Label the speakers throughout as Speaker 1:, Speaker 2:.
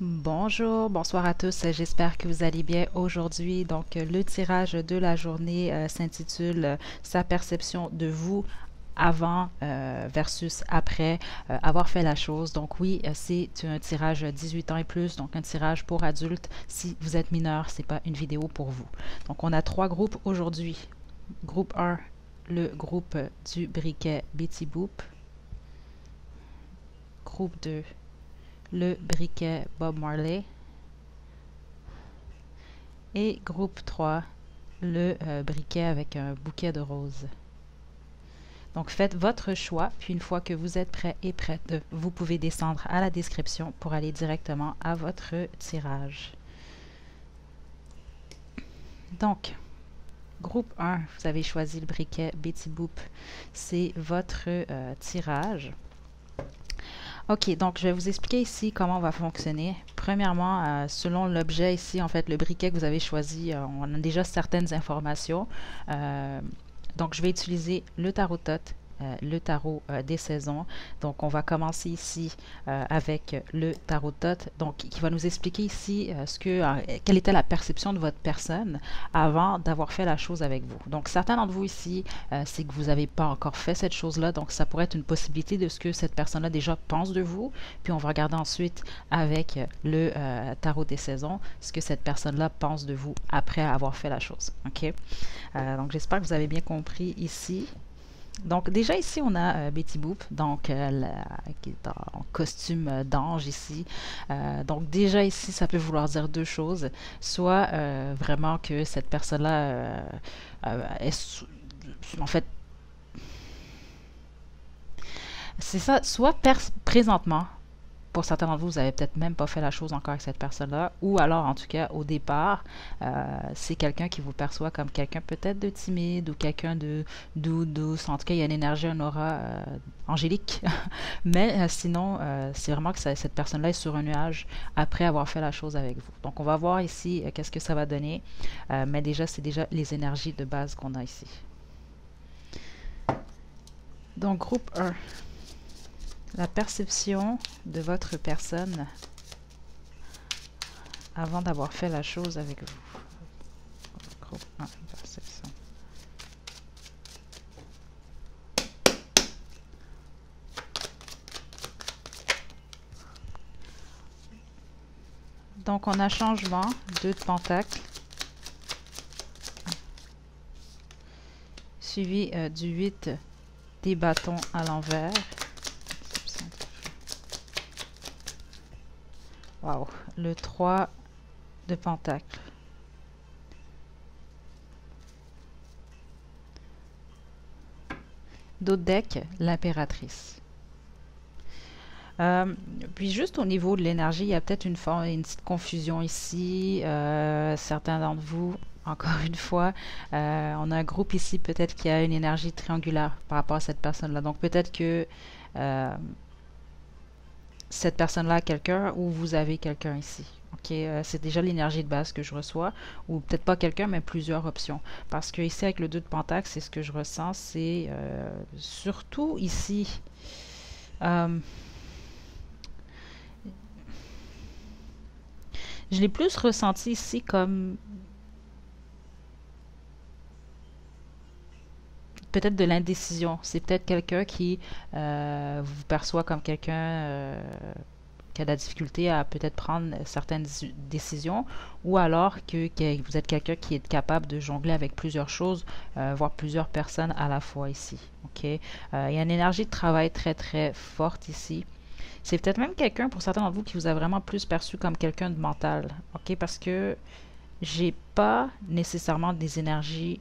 Speaker 1: Bonjour, bonsoir à tous, j'espère que vous allez bien aujourd'hui. Donc, le tirage de la journée s'intitule Sa perception de vous avant versus après avoir fait la chose. Donc oui, c'est un tirage 18 ans et plus, donc un tirage pour adultes. Si vous êtes mineur, c'est pas une vidéo pour vous. Donc on a trois groupes aujourd'hui. Groupe 1, le groupe du briquet Betty Boop. Groupe 2, le briquet Bob Marley. Et groupe 3, le briquet avec un bouquet de roses. Donc faites votre choix, puis une fois que vous êtes prêt et prête, vous pouvez descendre à la description pour aller directement à votre tirage. Donc, groupe 1, vous avez choisi le briquet Betty Boop. C'est votre tirage. Ok, donc je vais vous expliquer ici comment on va fonctionner. Premièrement, selon l'objet ici, en fait, le briquet que vous avez choisi, on a déjà certaines informations. Donc, je vais utiliser le tarot-tot, le tarot des saisons. Donc, on va commencer ici avec le tarot-tot, donc qui va nous expliquer ici quelle était la perception de votre personne avant d'avoir fait la chose avec vous. Donc, certains d'entre vous ici, c'est que vous n'avez pas encore fait cette chose-là, donc ça pourrait être une possibilité de ce que cette personne-là déjà pense de vous. Puis, on va regarder ensuite avec le tarot des saisons ce que cette personne-là pense de vous après avoir fait la chose. OK? Donc, j'espère que vous avez bien compris ici. Donc, déjà ici, on a Betty Boop, donc, qui est en costume d'ange ici. Donc, déjà ici, ça peut vouloir dire deux choses. Soit vraiment que cette personne-là est, en fait, c'est ça, soit présentement, pour certains d'entre vous, vous n'avez peut-être même pas fait la chose encore avec cette personne-là, ou alors, en tout cas, au départ, c'est quelqu'un qui vous perçoit comme quelqu'un peut-être de timide ou quelqu'un de doux, douce. En tout cas, il y a une énergie, un aura angélique. Mais sinon, c'est vraiment que cette personne-là est sur un nuage après avoir fait la chose avec vous. Donc, on va voir ici qu'est-ce que ça va donner. Mais déjà, c'est déjà les énergies de base qu'on a ici. Donc, groupe 1. La perception de votre personne avant d'avoir fait la chose avec vous. Groupe 1, perception. Donc, on a changement, 2 de pentacle, suivi du 8 des bâtons à l'envers. Wow, le 3 de pentacle. D'autres decks, l'impératrice. Puis juste au niveau de l'énergie, il y a peut-être une petite confusion ici. Certains d'entre vous, encore une fois, on a un groupe ici peut-être qui a une énergie triangulaire par rapport à cette personne-là. Donc peut-être que cette personne-là a quelqu'un ou vous avez quelqu'un ici. Ok, c'est déjà l'énergie de base que je reçois, ou peut-être pas quelqu'un, mais plusieurs options. Parce que ici, avec le 2 de pentacle, c'est ce que je ressens, c'est surtout ici. Je l'ai plus ressenti ici comme peut-être de l'indécision. C'est peut-être quelqu'un qui vous perçoit comme quelqu'un qui a de la difficulté à peut-être prendre certaines décisions, ou alors que vous êtes quelqu'un qui est capable de jongler avec plusieurs choses, voire plusieurs personnes à la fois ici. Ok, il y a une énergie de travail très très forte ici. C'est peut-être même quelqu'un, pour certains d'entre vous, qui vous a vraiment plus perçu comme quelqu'un de mental. Ok, parce que j'ai pas nécessairement des énergies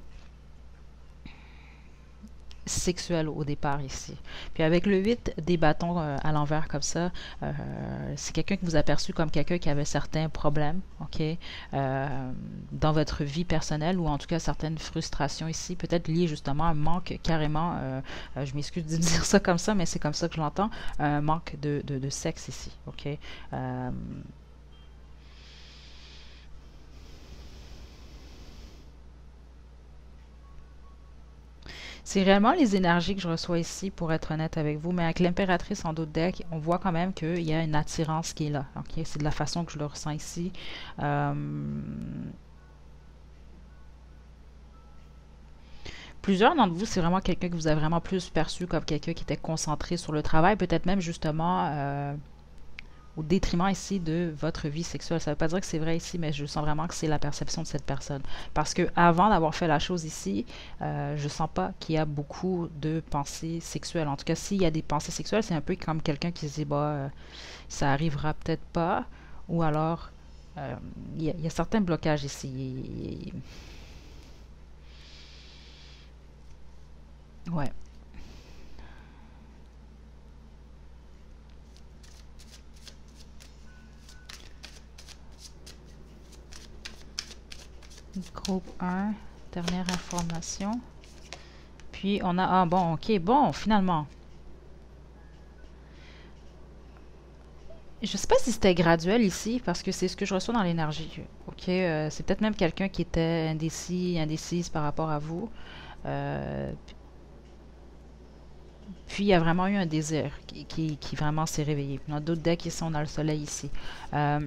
Speaker 1: sexuelles au départ ici. Puis avec le 8 des bâtons à l'envers comme ça, c'est quelqu'un qui vous a perçu comme quelqu'un qui avait certains problèmes, ok, dans votre vie personnelle, ou en tout cas certaines frustrations ici, peut-être liées justement à un manque carrément, je m'excuse de dire ça comme ça, mais c'est comme ça que je l'entends, un manque de sexe ici, ok. C'est réellement les énergies que je reçois ici, pour être honnête avec vous, mais avec l'impératrice en dos de deck, on voit quand même qu'il y a une attirance qui est là. Ok, c'est de la façon que je le ressens ici. Euh, Plusieurs d'entre vous, c'est vraiment quelqu'un que vous avez vraiment plus perçu comme quelqu'un qui était concentré sur le travail, peut-être même justement au détriment ici de votre vie sexuelle. Ça ne veut pas dire que c'est vrai ici, mais je sens vraiment que c'est la perception de cette personne. Parce que avant d'avoir fait la chose ici, je sens pas qu'il y a beaucoup de pensées sexuelles. En tout cas, s'il y a des pensées sexuelles, c'est un peu comme quelqu'un qui se dit, bah, ça arrivera peut-être pas, ou alors, euh, il y a certains blocages ici. Ouais. Groupe 1, dernière information. Puis on a... Ah bon, ok, bon, finalement. Je sais pas si c'était graduel ici, parce que c'est ce que je reçois dans l'énergie. Ok, c'est peut-être même quelqu'un qui était indécis, indécise par rapport à vous. Euh, Puis il y a vraiment eu un désir qui vraiment s'est réveillé. Dans d'autres decks ici, on a le soleil ici. Euh,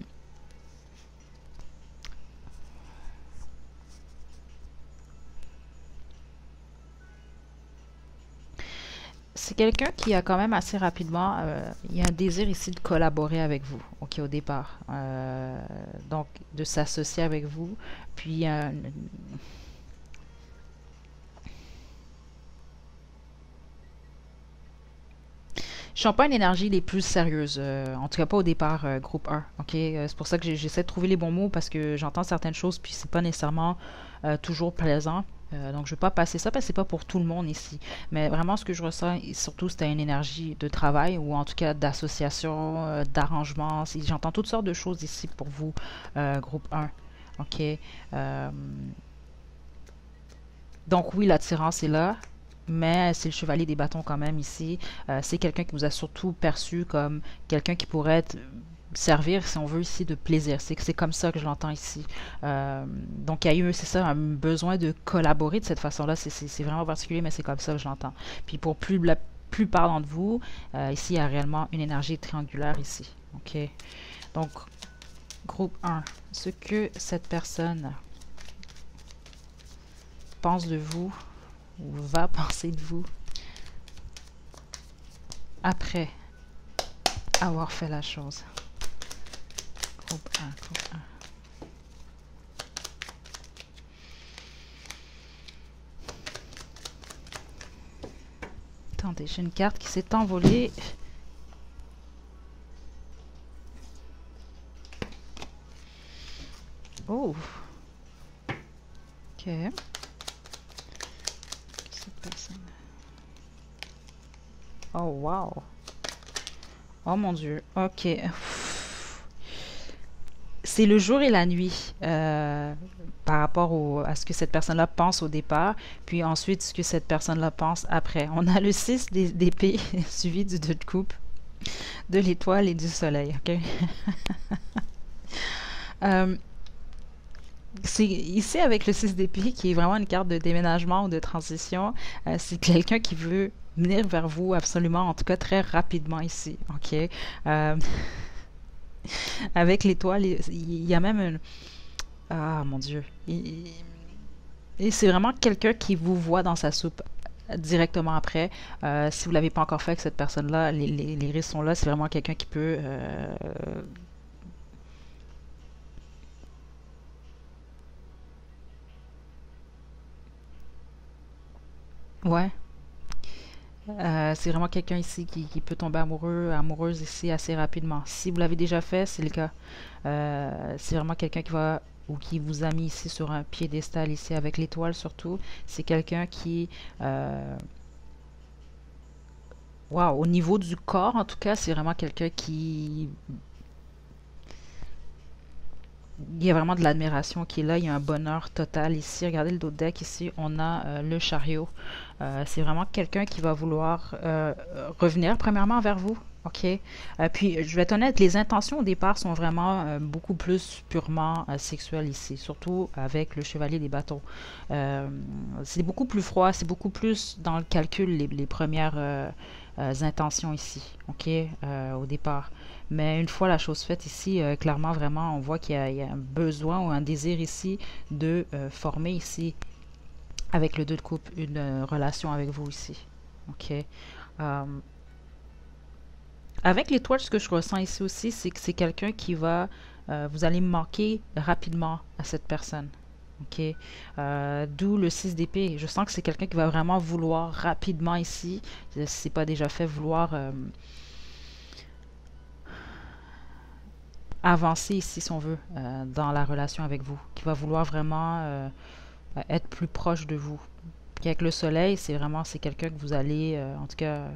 Speaker 1: c'est quelqu'un qui a quand même assez rapidement, il y a un désir ici de collaborer avec vous, ok, au départ. Donc, de s'associer avec vous. Puis, je sens pas une énergie les plus sérieuses, en tout cas pas au départ, groupe 1. Ok. C'est pour ça que j'essaie de trouver les bons mots parce que j'entends certaines choses puis c'est pas nécessairement toujours plaisant. Donc je ne vais pas passer ça parce que c'est pas pour tout le monde ici. Mais vraiment ce que je ressens, surtout c'était une énergie de travail ou en tout cas d'association, d'arrangement. J'entends toutes sortes de choses ici pour vous, groupe 1. Ok. Euh, donc oui, l'attirance est là, mais c'est le chevalier des bâtons quand même ici. C'est quelqu'un qui vous a surtout perçu comme quelqu'un qui pourrait servir, si on veut, ici de plaisir. C'est comme ça que je l'entends ici. Donc il y a eu, c'est ça, un besoin de collaborer de cette façon-là. C'est vraiment particulier, mais c'est comme ça que je l'entends. Puis pour la plupart d'entre vous, ici, il y a réellement une énergie triangulaire ici. OK? Donc, groupe 1, ce que cette personne pense de vous ou va penser de vous après avoir fait la chose. Groupe 1, groupe 1. Attendez, j'ai une carte qui s'est envolée. Oh! Ok. Cette personne. Oh, wow! Oh mon Dieu. Ok. C'est le jour et la nuit par rapport à ce que cette personne-là pense au départ, puis ensuite ce que cette personne-là pense après. On a le 6 d'épée suivi du 2 de coupe, de l'étoile et du soleil. Ok. Euh, c'est ici avec le 6 d'épée qui est vraiment une carte de déménagement ou de transition. C'est quelqu'un qui veut venir vers vous absolument, en tout cas très rapidement ici. Ok. Avec l'étoile, il y a même une... Ah mon Dieu. Et c'est vraiment quelqu'un qui vous voit dans sa soupe directement après. Si vous ne l'avez pas encore fait avec cette personne-là, les risques sont là. C'est vraiment quelqu'un qui peut... Ouais. C'est vraiment quelqu'un ici qui peut tomber amoureux, amoureuse ici assez rapidement. Si vous l'avez déjà fait, c'est le cas. C'est vraiment quelqu'un qui va ou qui vous a mis ici sur un piédestal ici avec l'étoile surtout. C'est quelqu'un qui, wow, au niveau du corps en tout cas, c'est vraiment quelqu'un qui, il y a vraiment de l'admiration qui est là. Il y a un bonheur total ici. Regardez le dos de deck ici, on a le chariot. C'est vraiment quelqu'un qui va vouloir revenir premièrement vers vous. OK? Puis, je vais être honnête, les intentions au départ sont vraiment beaucoup plus purement sexuelles ici, surtout avec le chevalier des bâtons. Euh, c'est beaucoup plus froid, c'est beaucoup plus dans le calcul les premières intentions ici, OK? Au départ. Mais une fois la chose faite ici, clairement, vraiment, on voit qu'il y a un besoin ou un désir ici de former ici, avec le deux de coupe, une relation avec vous ici, OK? Euh, Avec l'étoile, ce que je ressens ici aussi, c'est que c'est quelqu'un qui va, vous allez manquer rapidement à cette personne. OK? D'où le 6 d'épée. Je sens que c'est quelqu'un qui va vraiment vouloir rapidement ici, si c'est pas déjà fait, vouloir avancer ici, si on veut, dans la relation avec vous. Qui va vouloir vraiment être plus proche de vous. Puis avec le soleil, c'est vraiment, c'est quelqu'un que vous allez, en tout cas,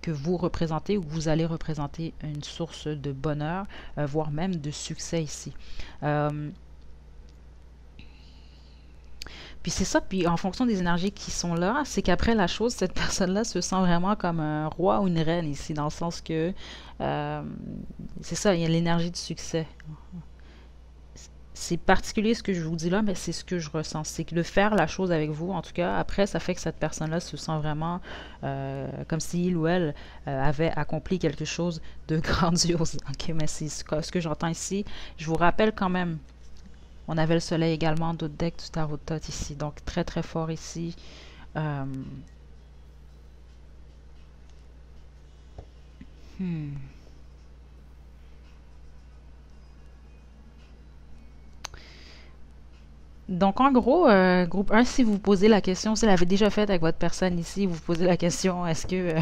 Speaker 1: que vous représentez ou que vous allez représenter une source de bonheur, voire même de succès ici. Euh, Puis c'est ça, puis en fonction des énergies qui sont là, c'est qu'après la chose, cette personne-là se sent vraiment comme un roi ou une reine ici, dans le sens que euh, c'est ça, il y a l'énergie du succès. C'est particulier ce que je vous dis là, mais c'est ce que je ressens. C'est que de faire la chose avec vous, en tout cas, après, ça fait que cette personne-là se sent vraiment comme si il ou elle avait accompli quelque chose de grandiose. Ok, mais c'est ce que j'entends ici. Je vous rappelle quand même, on avait le soleil également d'autres decks du tarot de Thoth ici, donc très très fort ici. Euh, hmm. Donc, en gros, groupe un, si vous vous posez la question, si vous l'avez déjà fait avec votre personne ici, vous vous posez la question, est-ce que,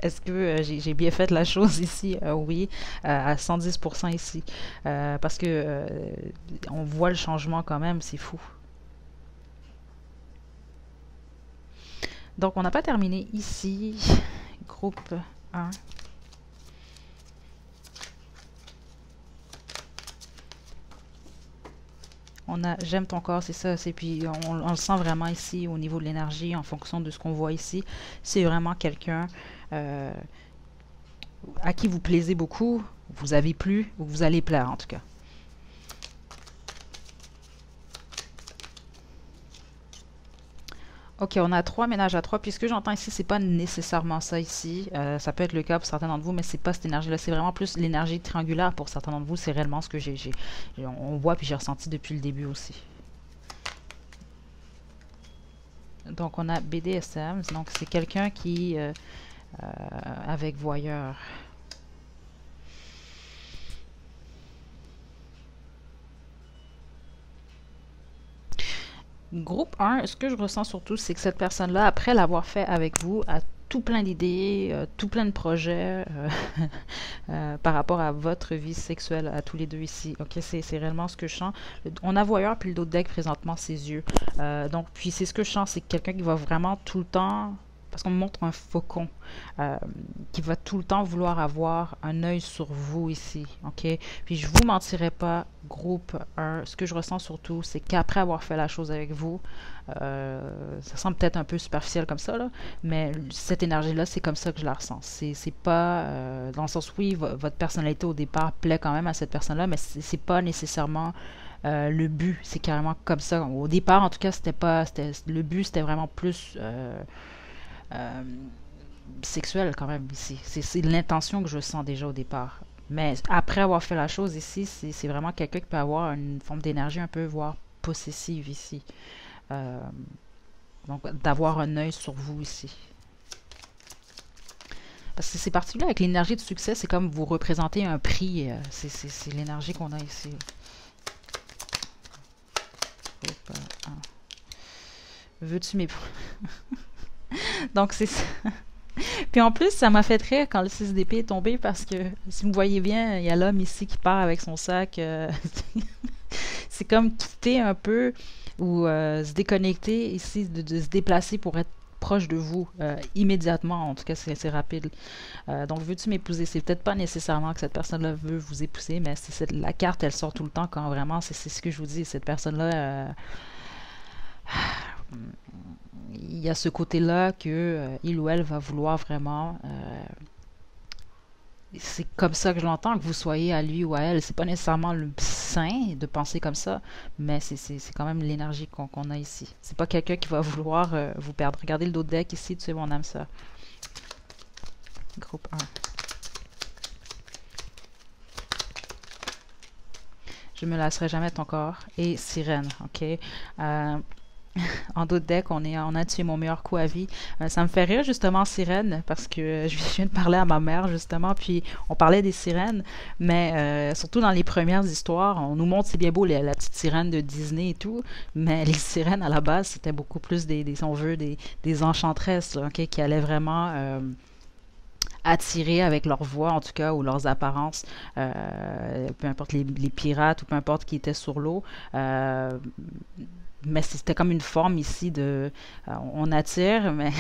Speaker 1: est-ce que j'ai bien fait la chose ici? Oui, à 110% ici. Parce que on voit le changement quand même, c'est fou. Donc, on n'a pas terminé ici. Groupe un. On a j'aime ton corps, c'est ça. C'est puis on le sent vraiment ici au niveau de l'énergie, en fonction de ce qu'on voit ici. C'est vraiment quelqu'un euh, à qui vous plaisez beaucoup, vous avez plu ou vous allez plaire en tout cas. Ok, on a trois ménages à trois. Puis ce que j'entends ici, c'est pas nécessairement ça ici. Ça peut être le cas pour certains d'entre vous, mais c'est pas cette énergie-là. C'est vraiment plus l'énergie triangulaire pour certains d'entre vous. C'est réellement ce que on voit puis j'ai ressenti depuis le début aussi. Donc on a BDSM. Donc c'est quelqu'un qui avec voyeur. Groupe un, ce que je ressens surtout, c'est que cette personne-là, après l'avoir fait avec vous, a tout plein d'idées, tout plein de projets par rapport à votre vie sexuelle à tous les deux ici. Ok, c'est réellement ce que je sens. On a voyeur puis le dos de deck présentement ses yeux. Donc, puis c'est ce que je sens, c'est quelqu'un qui va vraiment tout le temps, parce qu'on me montre un faucon, euh, qui va tout le temps vouloir avoir un œil sur vous ici, ok? Puis je vous mentirai pas, groupe un, ce que je ressens surtout, c'est qu'après avoir fait la chose avec vous, ça semble peut-être un peu superficiel comme ça, là, mais cette énergie-là, c'est comme ça que je la ressens. C'est pas, dans le sens, oui, votre personnalité au départ plaît quand même à cette personne-là, mais c'est pas nécessairement le but. C'est carrément comme ça. Au départ, en tout cas, c'était pas, le but, c'était vraiment plus euh, sexuel quand même ici. C'est l'intention que je sens déjà au départ. Mais après avoir fait la chose ici, c'est vraiment quelqu'un qui peut avoir une forme d'énergie un peu, voire possessive ici. Euh, donc, d'avoir un œil sur vous ici. Parce que c'est particulier avec l'énergie de succès, c'est comme vous représentez un prix. C'est l'énergie qu'on a ici. Hop, veux-tu mes... Donc, c'est ça. Puis en plus, ça m'a fait rire quand le 6 d'épée est tombé parce que, si vous voyez bien, il y a l'homme ici qui part avec son sac. C'est comme quitter un peu ou se déconnecter ici, de se déplacer pour être proche de vous immédiatement. En tout cas, c'est rapide. Donc, veux-tu m'épouser? C'est peut-être pas nécessairement que cette personne-là veut vous épouser, mais la carte, elle sort tout le temps quand vraiment, c'est ce que je vous dis. Cette personne-là, il y a ce côté-là que il ou elle va vouloir vraiment c'est comme ça que je l'entends, que vous soyez à lui ou à elle. C'est pas nécessairement le sain de penser comme ça, mais c'est quand même l'énergie qu'on a ici. C'est pas quelqu'un qui va vouloir vous perdre. Regardez le dos de deck ici, tu sais, mon âme sœur. Groupe 1. Je me lasserai jamais de ton corps. Et sirène, ok? En dos de deck, on a tué mon meilleur coup à vie. Ça me fait rire justement sirène parce que je viens de parler à ma mère justement, puis on parlait des sirènes, mais surtout dans les premières histoires, on nous montre c'est bien beau la petite sirène de Disney et tout, mais les sirènes à la base c'était beaucoup plus si on veut, des enchanteresses là, ok, qui allaient vraiment attirer avec leur voix en tout cas ou leurs apparences, peu importe les pirates ou peu importe qui étaient sur l'eau. Mais c'était comme une forme ici de on attire, mais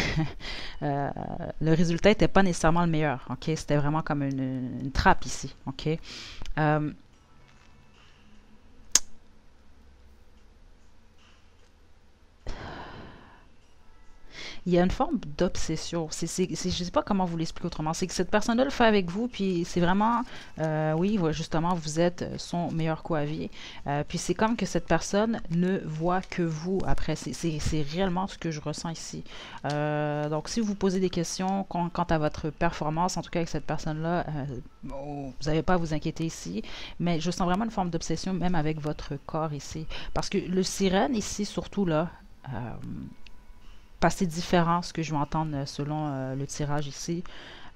Speaker 1: le résultat n'était pas nécessairement le meilleur. Ok, c'était vraiment comme une trappe ici. Ok. Euh, il y a une forme d'obsession. Je ne sais pas comment vous l'expliquer autrement. C'est que cette personne-là le fait avec vous, puis c'est vraiment, oui, justement, vous êtes son meilleur coup à vie. Puis c'est comme que cette personne ne voit que vous après. C'est réellement ce que je ressens ici. Donc, si vous vous posez des questions quant à votre performance, en tout cas avec cette personne-là, vous n'avez pas à vous inquiéter ici. Mais je sens vraiment une forme d'obsession, même avec votre corps ici. Parce que le sirène ici, surtout là, parce que c'est différent ce que je vais entendre selon le tirage ici.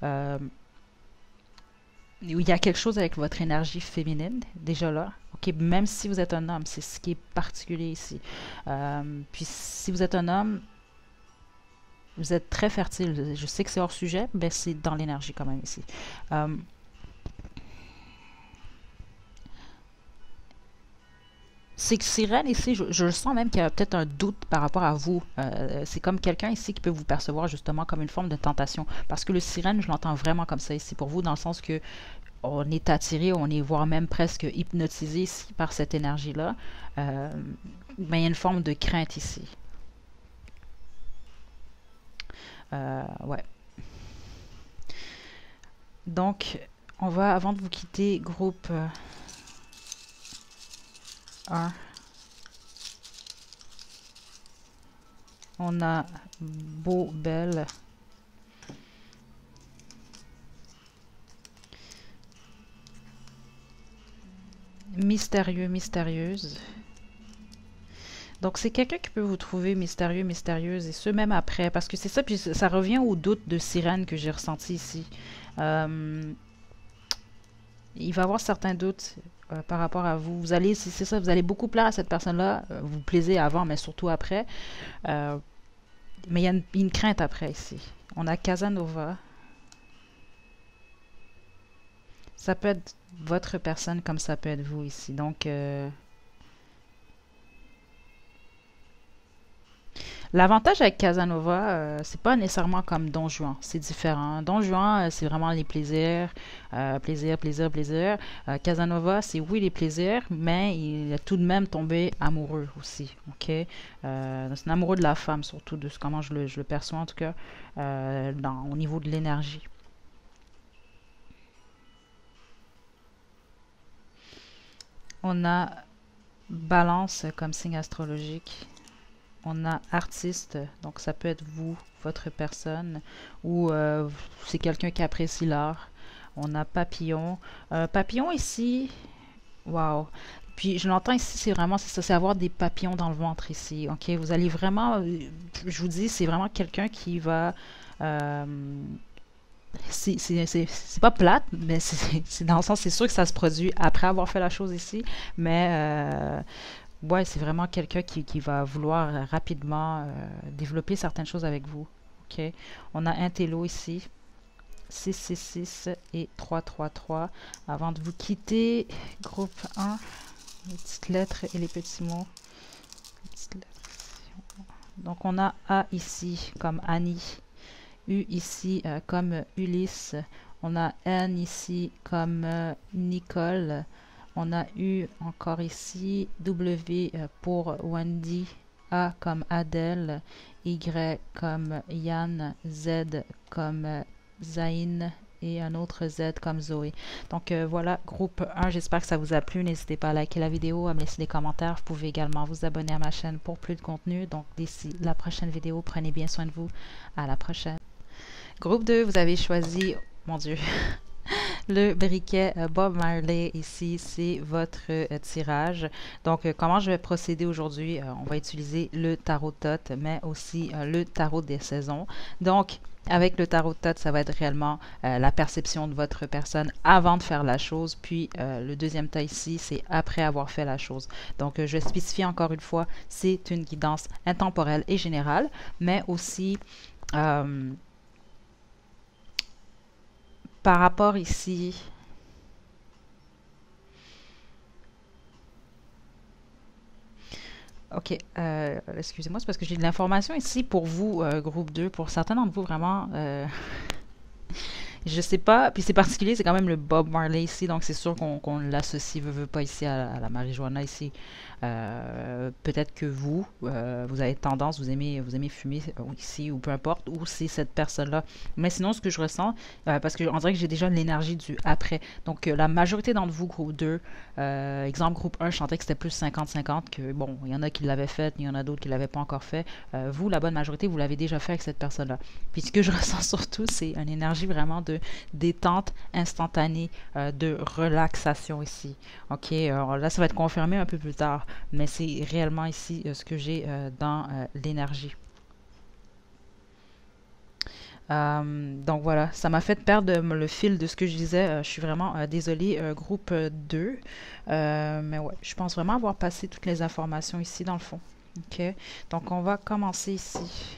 Speaker 1: Euh, il y a quelque chose avec votre énergie féminine, déjà là. Ok, même si vous êtes un homme, c'est ce qui est particulier ici. Puis si vous êtes un homme, vous êtes très fertile. Je sais que c'est hors sujet, mais c'est dans l'énergie quand même ici. Euh, c'est que Sirène ici, je sens même qu'il y a peut-être un doute par rapport à vous. C'est comme quelqu'un ici qui peut vous percevoir justement comme une forme de tentation. Parce que le Sirène, je l'entends vraiment comme ça ici pour vous, dans le sens que on est attiré, on est voire même presque hypnotisé ici par cette énergie-là. Euh, mais il y a une forme de crainte ici. Ouais. Donc, on va, avant de vous quitter, groupe 1, on a Beau, Belle, Mystérieux, Mystérieuse. Donc, c'est quelqu'un qui peut vous trouver mystérieux, mystérieuse, et ce, même après. Parce que c'est ça, puis ça revient au doute de sirène que j'ai ressenti ici. Euh, il va avoir certains doutes par rapport à vous. Vous allez, c'est ça, vous allez beaucoup plaire à cette personne-là. Vous plaisez avant, mais surtout après. Euh, mais il y a une crainte après ici. On a Casanova. Ça peut être votre personne comme ça peut être vous ici. Donc, l'avantage avec Casanova, c'est pas nécessairement comme Don Juan, c'est différent. Don Juan, c'est vraiment les plaisirs, plaisir, plaisir, plaisir. Casanova, c'est oui les plaisirs, mais il est tout de même tombé amoureux aussi, ok? C'est un amoureux de la femme, surtout de comment je le perçois en tout cas, au niveau de l'énergie. On a Balance comme signe astrologique. On a artiste, donc ça peut être vous, votre personne, ou c'est quelqu'un qui apprécie l'art. On a papillon. Papillon ici, waouh. Puis je l'entends ici, c'est vraiment, c'est ça, c'est avoir des papillons dans le ventre ici. Ok, vous allez vraiment, je vous dis, c'est vraiment quelqu'un qui va. euh, c'est pas plate, mais c'est dans le sens, c'est sûr que ça se produit après avoir fait la chose ici, mais ouais, c'est vraiment quelqu'un qui va vouloir rapidement développer certaines choses avec vous. OK? On a un télo ici, 666 et 333. Avant de vous quitter, groupe 1, les petites lettres et les petits mots. Les petites lettres. Donc, on a A ici comme Annie, U ici comme Ulysse, on a N ici comme Nicole, on a U encore ici, W pour Wendy, A comme Adèle, Y comme Yann, Z comme Zayn et un autre Z comme Zoé. Donc voilà, groupe 1, j'espère que ça vous a plu. N'hésitez pas à liker la vidéo, à me laisser des commentaires. Vous pouvez également vous abonner à ma chaîne pour plus de contenu. Donc d'ici la prochaine vidéo, prenez bien soin de vous. À la prochaine. Groupe 2, vous avez choisi, mon Dieu, le briquet Bob Marley. Ici, c'est votre tirage. Donc, comment je vais procéder aujourd'hui? On va utiliser le tarot Thoth, mais aussi le tarot des saisons. Donc, avec le tarot Thoth, ça va être réellement la perception de votre personne avant de faire la chose. Puis, le deuxième tas ici, c'est après avoir fait la chose. Donc, je vais spécifier encore une fois, c'est une guidance intemporelle et générale, mais aussi par rapport ici, ok, excusez-moi, c'est parce que j'ai de l'information ici pour vous, groupe 2, pour certains d'entre vous vraiment, je sais pas, puis c'est particulier, c'est quand même le Bob Marley ici, donc c'est sûr qu'on l'associe, veut pas ici à la marijuana ici. Peut-être que vous avez tendance, vous aimez fumer ici ou peu importe, ou c'est cette personne-là. Mais sinon, ce que je ressens, parce qu'on dirait que j'ai déjà l'énergie du après. Donc, la majorité d'entre vous, groupe 2, exemple groupe 1, je sentais que c'était plus 50-50, que bon, il y en a qui l'avaient fait, il y en a d'autres qui l'avaient pas encore fait. Vous, la bonne majorité, vous l'avez déjà fait avec cette personne-là. Puis ce que je ressens surtout, c'est une énergie vraiment de détente instantanée, de relaxation ici. Ok, alors là, ça va être confirmé un peu plus tard, mais c'est réellement ici ce que j'ai dans l'énergie. Donc voilà, ça m'a fait perdre le fil de ce que je disais. Je suis vraiment désolée, groupe 2. Mais ouais, je pense vraiment avoir passé toutes les informations ici dans le fond. Ok, donc on va commencer ici.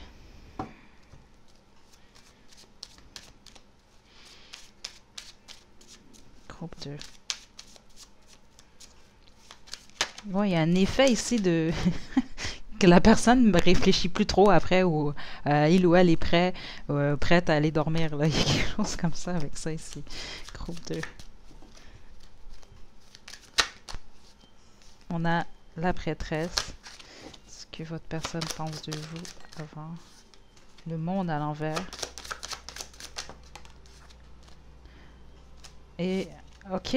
Speaker 1: Groupe 2. Ouais, il y a un effet ici de que la personne ne réfléchit plus trop après ou il ou elle est prête à aller dormir. Là. Il y a quelque chose comme ça avec ça ici. Groupe 2. On a la prêtresse. Ce que votre personne pense de vous avant. Le monde à l'envers. Et, ok.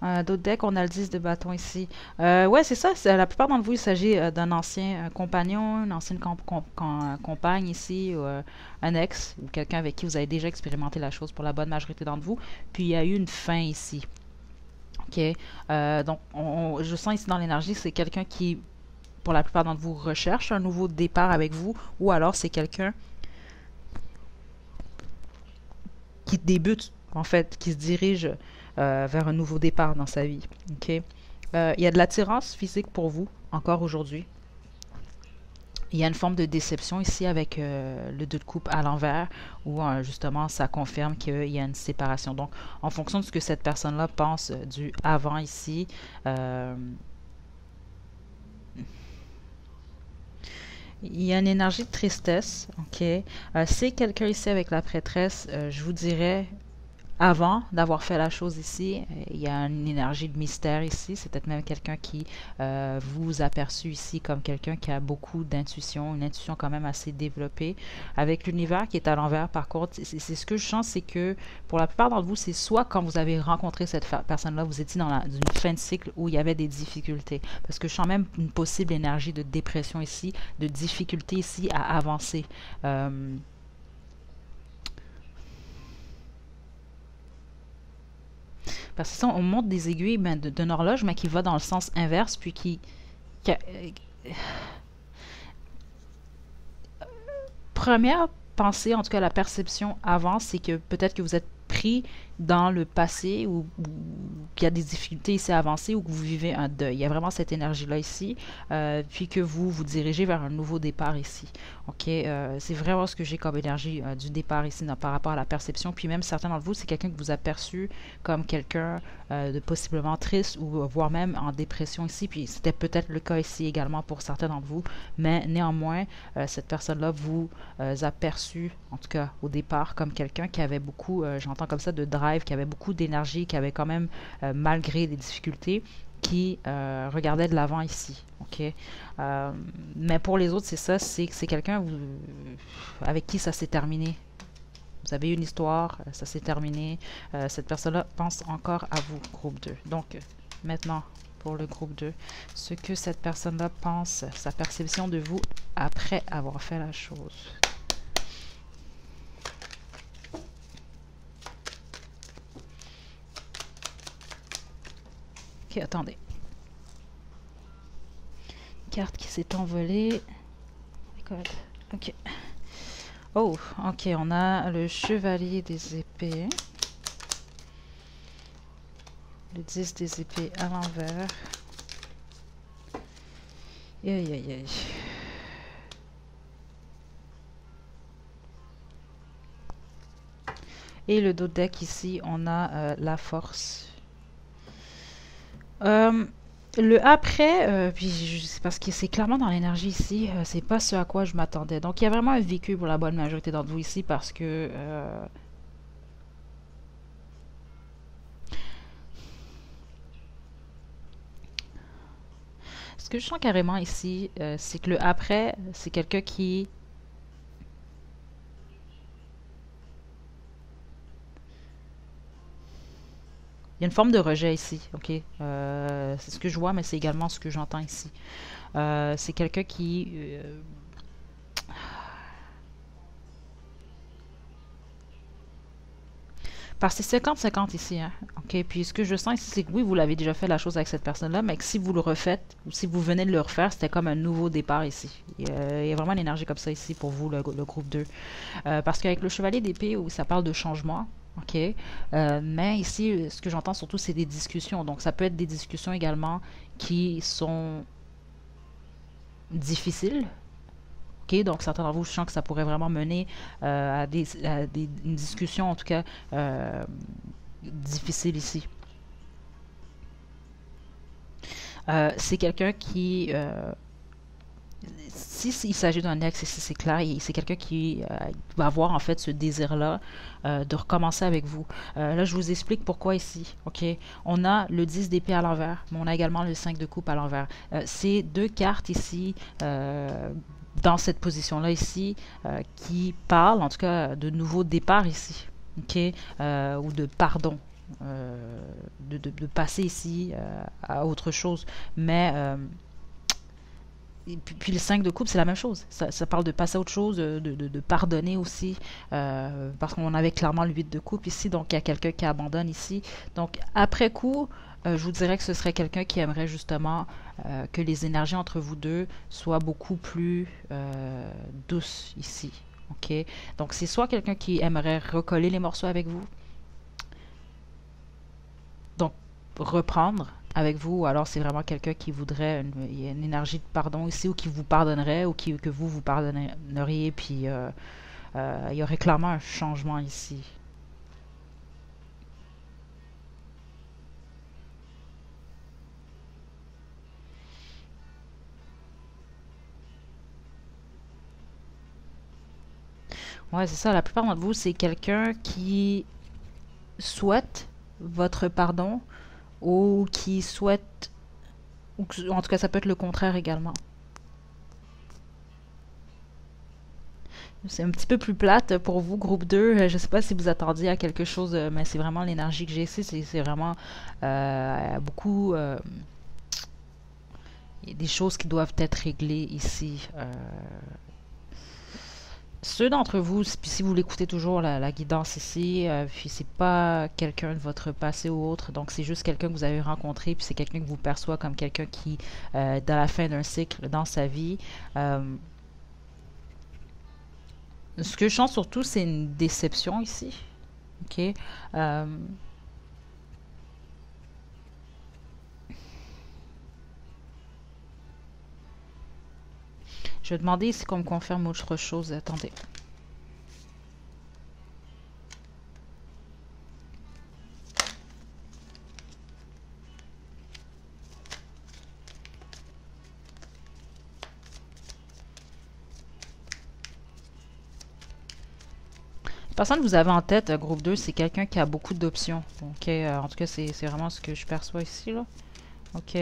Speaker 1: D'autres decks, on a le 10 de bâton ici. Ouais, c'est ça. La plupart d'entre vous, il s'agit d'un ancien compagnon, une ancienne compagne ici, ou un ex, ou quelqu'un avec qui vous avez déjà expérimenté la chose pour la bonne majorité d'entre vous. Puis il y a eu une fin ici. Ok. Donc, je sens ici dans l'énergie, c'est quelqu'un qui, pour la plupart d'entre vous, recherche un nouveau départ avec vous, ou alors c'est quelqu'un qui débute, en fait, qui se dirige vers un nouveau départ dans sa vie. Okay? Il y a de l'attirance physique pour vous, encore aujourd'hui. Il y a une forme de déception ici avec le 2 de coupe à l'envers, où justement ça confirme qu'il y a une séparation. Donc, en fonction de ce que cette personne-là pense du avant ici, il y a une énergie de tristesse. Ok, c'est quelqu'un ici avec la prêtresse, je vous dirais. Avant d'avoir fait la chose ici, il y a une énergie de mystère ici. C'est peut-être même quelqu'un qui vous a perçu ici comme quelqu'un qui a beaucoup d'intuition, une intuition quand même assez développée. Avec l'univers qui est à l'envers, par contre, c'est ce que je sens, c'est que pour la plupart d'entre vous, c'est soit quand vous avez rencontré cette personne-là, vous étiez dans une fin de cycle où il y avait des difficultés. Parce que je sens même une possible énergie de dépression ici, de difficulté ici à avancer. Parce que ça, on monte des aiguilles d'une horloge, mais qui va dans le sens inverse, puis première pensée, en tout cas la perception avant, c'est que peut-être que vous êtes pris dans le passé ou qu'il y a des difficultés ici à avancer ou que vous vivez un deuil. Il y a vraiment cette énergie-là ici, puis que vous vous dirigez vers un nouveau départ ici. Ok, c'est vraiment ce que j'ai comme énergie du départ ici par rapport à la perception. Puis même certains d'entre vous, c'est quelqu'un que vous a perçu comme quelqu'un de possiblement triste ou voire même en dépression ici. Puis c'était peut-être le cas ici également pour certains d'entre vous. Mais néanmoins, cette personne-là vous a perçu, en tout cas au départ, comme quelqu'un qui avait beaucoup, j'entends comme ça, de drive, qui avait beaucoup d'énergie, qui avait quand même, malgré des difficultés, qui regardait de l'avant ici. Ok, mais pour les autres, c'est ça, c'est quelqu'un avec qui ça s'est terminé. Vous avez une histoire, ça s'est terminé. Cette personne-là pense encore à vous, groupe 2. Donc, maintenant, pour le groupe 2, ce que cette personne-là pense, sa perception de vous après avoir fait la chose. Ok, attendez. Carte qui s'est envolée. Ok. Oh, ok, on a le chevalier des épées. Le 10 des épées à l'envers. Aïe, aïe, aïe. Et le dos de deck ici, on a la force. Le après, puis c'est parce que c'est clairement dans l'énergie ici, c'est pas ce à quoi je m'attendais. Donc il y a vraiment un vécu pour la bonne majorité d'entre vous ici parce que ce que je sens carrément ici, c'est que le après, c'est quelqu'un qui il y a une forme de rejet ici, ok? C'est ce que je vois, mais c'est également ce que j'entends ici. C'est quelqu'un qui... parce que c'est 50-50 ici, hein? Ok? Puis ce que je sens ici, c'est que oui, vous l'avez déjà fait la chose avec cette personne-là, mais que si vous le refaites, ou si vous venez de le refaire, c'était comme un nouveau départ ici. Il y a vraiment une énergie comme ça ici pour vous, le groupe 2. Parce qu'avec le chevalier d'épée, où ça parle de changement, ok. Mais ici, ce que j'entends surtout, c'est des discussions. Donc, ça peut être des discussions également qui sont difficiles. Ok, donc certains d'entre vous, je sens que ça pourrait vraiment mener une discussion, en tout cas, difficile ici. C'est quelqu'un qui... si il s'agit d'un ex, c'est clair, c'est quelqu'un qui va avoir en fait ce désir-là de recommencer avec vous. Là, je vous explique pourquoi ici. Ok, on a le 10 d'épée à l'envers, mais on a également le 5 de coupe à l'envers. C'est deux cartes ici, dans cette position-là ici, qui parlent en tout cas de nouveaux départs ici. Ok, ou de pardon. De passer ici à autre chose. Mais... et puis le 5 de coupe, c'est la même chose. Ça parle de passer à autre chose, de pardonner aussi, parce qu'on avait clairement le 8 de coupe ici, donc il y a quelqu'un qui abandonne ici. Donc après coup, je vous dirais que ce serait quelqu'un qui aimerait justement que les énergies entre vous deux soient beaucoup plus douces ici. Ok, donc c'est soit quelqu'un qui aimerait recoller les morceaux avec vous, donc reprendre avec vous, ou alors c'est vraiment quelqu'un qui voudrait il y a une énergie de pardon ici, ou qui vous pardonnerait, ou que vous pardonneriez, puis il y aurait clairement un changement ici. Ouais, c'est ça, la plupart d'entre vous, c'est quelqu'un qui souhaite votre pardon, ou qui souhaite, en tout cas ça peut être le contraire également. C'est un petit peu plus plate pour vous, groupe 2. Je ne sais pas si vous attendiez à quelque chose, mais c'est vraiment l'énergie que j'ai ici. C'est vraiment beaucoup... il y a des choses qui doivent être réglées ici. Ceux d'entre vous, si vous l'écoutez toujours, la guidance ici, puis c'est pas quelqu'un de votre passé ou autre, donc c'est juste quelqu'un que vous avez rencontré, puis c'est quelqu'un que vous perçoit comme quelqu'un qui, dans la fin d'un cycle dans sa vie, ce que je sens surtout, c'est une déception ici. Ok. Je vais demander ici qu'on me confirme autre chose. Attendez. La personne que vous avez en tête, groupe 2, c'est quelqu'un qui a beaucoup d'options. Ok. En tout cas, c'est vraiment ce que je perçois ici, là. Ok.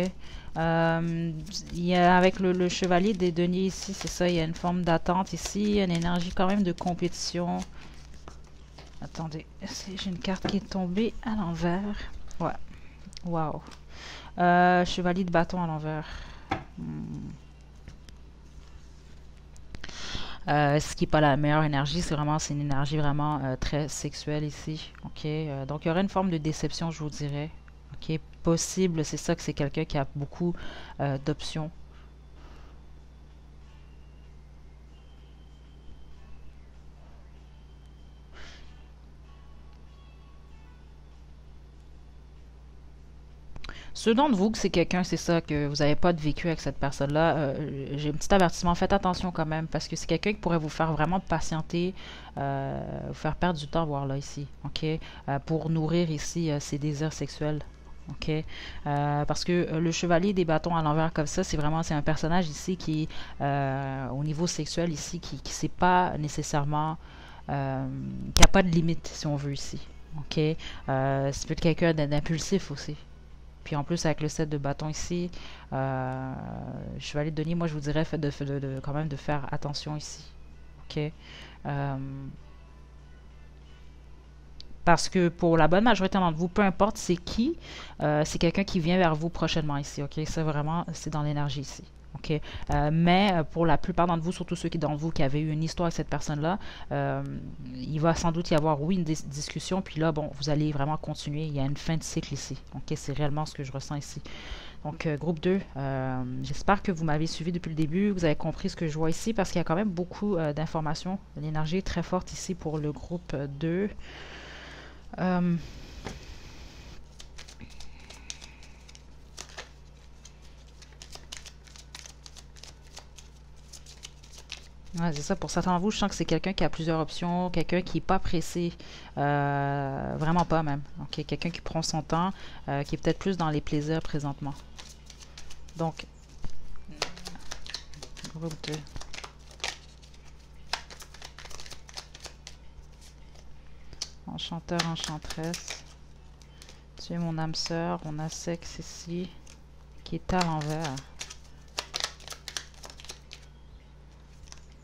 Speaker 1: Il y a avec le chevalier des deniers ici, c'est ça, il y a une forme d'attente ici, une énergie quand même de compétition. Attendez, j'ai une carte qui est tombée à l'envers. Ouais. Wow. Chevalier de bâton à l'envers. Hmm. Ce qui n'est pas la meilleure énergie, c'est une énergie vraiment très sexuelle ici. Ok, donc il y aurait une forme de déception, je vous dirais. Ok, possible, c'est ça que c'est quelqu'un qui a beaucoup d'options. Ceux d'entre vous que c'est quelqu'un, c'est ça, que vous n'avez pas de vécu avec cette personne-là, j'ai un petit avertissement, faites attention quand même, parce que c'est quelqu'un qui pourrait vous faire vraiment patienter, vous faire perdre du temps, voire là, ici, ok, pour nourrir ici ses désirs sexuels. Ok, parce que le chevalier des bâtons à l'envers comme ça, c'est un personnage ici qui, au niveau sexuel ici, qui sait pas nécessairement, qui a pas de limite si on veut ici. Ok, c'est peut-être quelqu'un d'impulsif aussi. Puis en plus, avec le set de bâtons ici, chevalier de denier, moi je vous dirais quand même de faire attention ici. Ok. Euh, Parce que pour la bonne majorité d'entre vous, peu importe c'est qui, c'est quelqu'un qui vient vers vous prochainement ici. Ok. Ça vraiment, c'est dans l'énergie ici. OK. Mais pour la plupart d'entre vous, surtout ceux qui d'entre vous qui avaient eu une histoire avec cette personne-là, euh, il va sans doute y avoir, oui, une discussion, puis là, bon, vous allez vraiment continuer. Il y a une fin de cycle ici. OK, c'est réellement ce que je ressens ici. Donc, groupe 2, j'espère que vous m'avez suivi depuis le début. Vous avez compris ce que je vois ici parce qu'il y a quand même beaucoup d'informations. L'énergie est très forte ici pour le groupe 2. Euh, Ouais, c'est ça. Pour certains d'entre vous, je sens que c'est quelqu'un qui a plusieurs options, quelqu'un qui n'est pas pressé, vraiment pas même. Ok, quelqu'un qui prend son temps, qui est peut-être plus dans les plaisirs présentement. Donc, groupe 2. Enchanteur, enchanteresse. Tu es mon âme sœur. On a sexe ici, qui est à l'envers.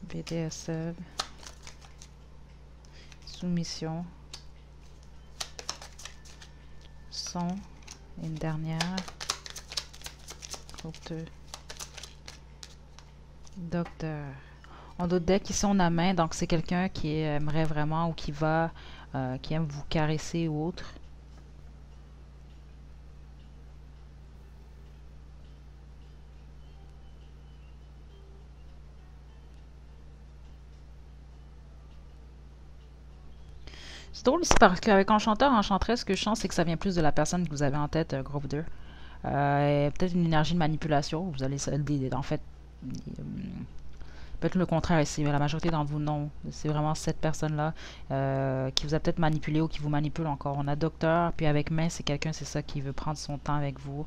Speaker 1: BDSM. Soumission. Son. Une dernière. Groupe 2. Docteur. On a deck ici, on a main, donc c'est quelqu'un qui aimerait vraiment ou qui aime vous caresser ou autre. C'est drôle ici parce qu'avec enchanteur, enchanteresse, ce que je sens, c'est que ça vient plus de la personne que vous avez en tête, groupe 2. Peut-être une énergie de manipulation. Vous allez, en fait, peut-être le contraire ici, mais la majorité d'entre vous, non. C'est vraiment cette personne-là qui vous a peut-être manipulé ou qui vous manipule encore. On a docteur, puis avec main, c'est quelqu'un, c'est ça, qui veut prendre son temps avec vous.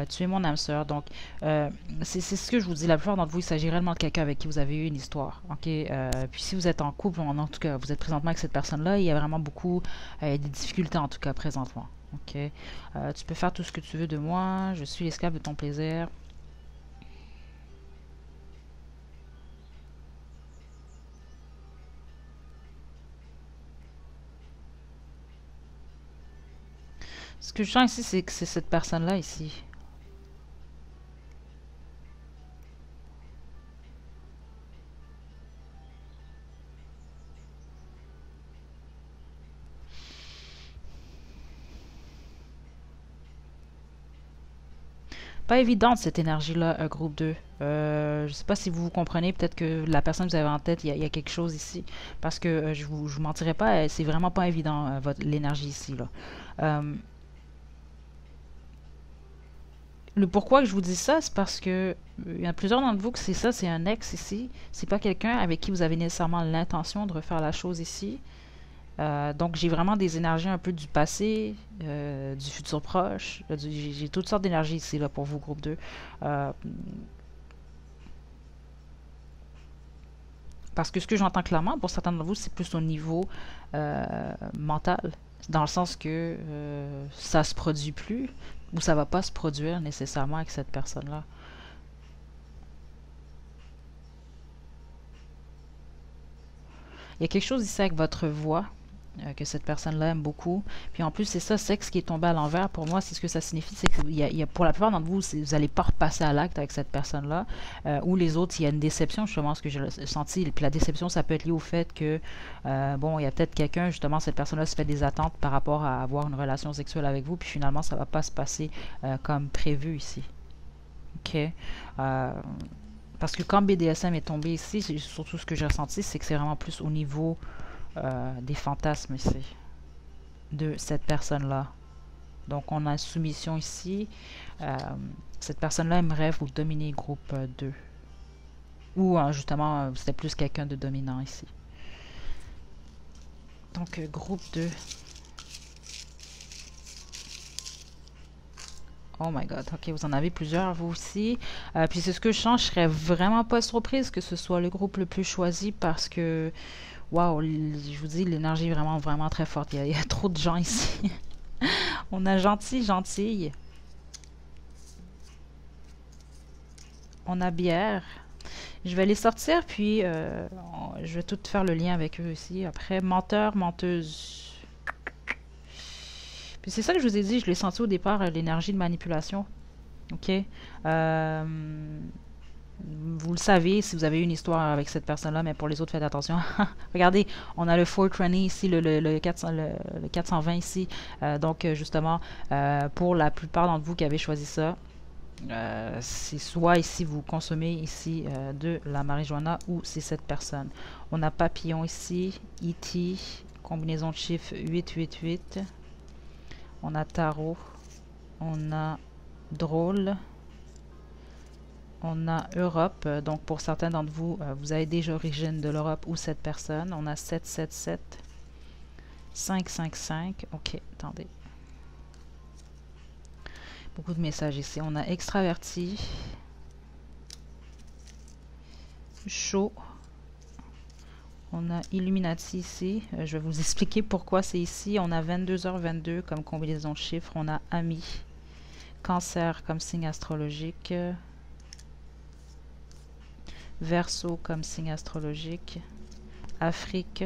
Speaker 1: Tu es mon âme sœur. Donc, c'est ce que je vous dis. La plupart d'entre vous, il s'agit réellement de quelqu'un avec qui vous avez eu une histoire. Ok. Puis si vous êtes en couple, en tout cas, vous êtes présentement avec cette personne-là, il y a vraiment beaucoup des difficultés, en tout cas, présentement. Ok. Tu peux faire tout ce que tu veux de moi. Je suis l'esclave de ton plaisir. Ce que je sens ici, c'est que c'est cette personne-là ici. Pas évidente cette énergie-là, groupe 2. Je sais pas si vous vous comprenez, peut-être que la personne que vous avez en tête, il y a quelque chose ici. Parce que je vous mentirais pas, c'est vraiment pas évident, l'énergie ici, là. Euh, le pourquoi que je vous dis ça, c'est parce que il y a plusieurs d'entre vous que c'est ça, c'est un ex ici. C'est pas quelqu'un avec qui vous avez nécessairement l'intention de refaire la chose ici. Donc j'ai vraiment des énergies un peu du passé, du futur proche. J'ai toutes sortes d'énergies ici là, pour vous, groupe 2. Euh, Parce que ce que j'entends clairement pour certains d'entre vous, c'est plus au niveau mental, dans le sens que ça se produit plus ou ça va pas se produire nécessairement avec cette personne-là. Il y a quelque chose ici avec votre voix. que cette personne-là aime beaucoup. Puis en plus, c'est ça, sexe qui est tombé à l'envers. Pour moi, c'est ce que ça signifie, c'est que pour la plupart d'entre vous, vous n'allez pas repasser à l'acte avec cette personne-là. Ou les autres, il y a une déception, justement, ce que j'ai senti. Puis la déception, ça peut être lié au fait que, bon, il y a peut-être quelqu'un, justement, cette personne-là se fait des attentes par rapport à avoir une relation sexuelle avec vous. Puis finalement, ça ne va pas se passer comme prévu ici. OK? Parce que quand BDSM est tombé ici, surtout ce que j'ai ressenti, c'est que c'est vraiment plus au niveau des fantasmes ici, de cette personne-là. Donc, on a soumission ici. Cette personne-là aimerait vous dominer groupe 2. Ou, justement, c'était plus quelqu'un de dominant ici. Donc, groupe 2. Oh my god, ok, vous en avez plusieurs, vous aussi. Puis c'est ce que je sens, je serais vraiment pas surprise que ce soit le groupe le plus choisi parce que, waouh, je vous dis, l'énergie est vraiment, vraiment très forte. Il y a trop de gens ici. On a gentil, gentille. On a bière. Je vais les sortir, puis je vais tout faire le lien avec eux aussi. Après, menteur, menteuse. Puis c'est ça que je vous ai dit, je l'ai senti au départ, l'énergie de manipulation. OK? Vous le savez si vous avez eu une histoire avec cette personne-là, mais pour les autres, faites attention. Regardez, on a le 420 ici, le 420 ici. Donc, justement, pour la plupart d'entre vous qui avez choisi ça, c'est soit ici vous consommez ici de la marijuana ou c'est cette personne. On a papillon ici, E.T., combinaison de chiffres 888. On a tarot, on a drôle, on a Europe. Donc pour certains d'entre vous, vous avez déjà origine de l'Europe ou cette personne. On a 777, 555. Ok, attendez. Beaucoup de messages ici. On a extraverti, chaud. On a Illuminati ici. Je vais vous expliquer pourquoi c'est ici. On a 22h22 comme combinaison de chiffres. On a Ami. Cancer comme signe astrologique. Verseau comme signe astrologique. Afrique.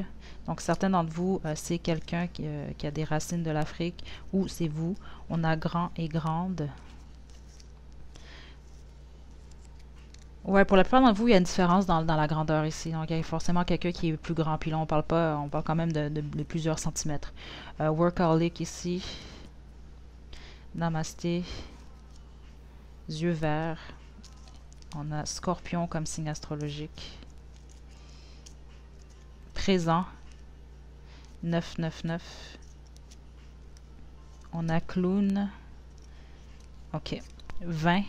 Speaker 1: Donc certains d'entre vous, c'est quelqu'un qui a des racines de l'Afrique ou c'est vous. On a grand et grande. Ouais, pour la plupart d'entre vous, il y a une différence dans la grandeur ici. Donc, il y a forcément quelqu'un qui est plus grand. Puis là, on parle pas, on parle quand même de plusieurs centimètres. Workaholic ici. Namasté. Yeux verts. On a Scorpion comme signe astrologique. Présent. 999. On a Clown. OK. 20.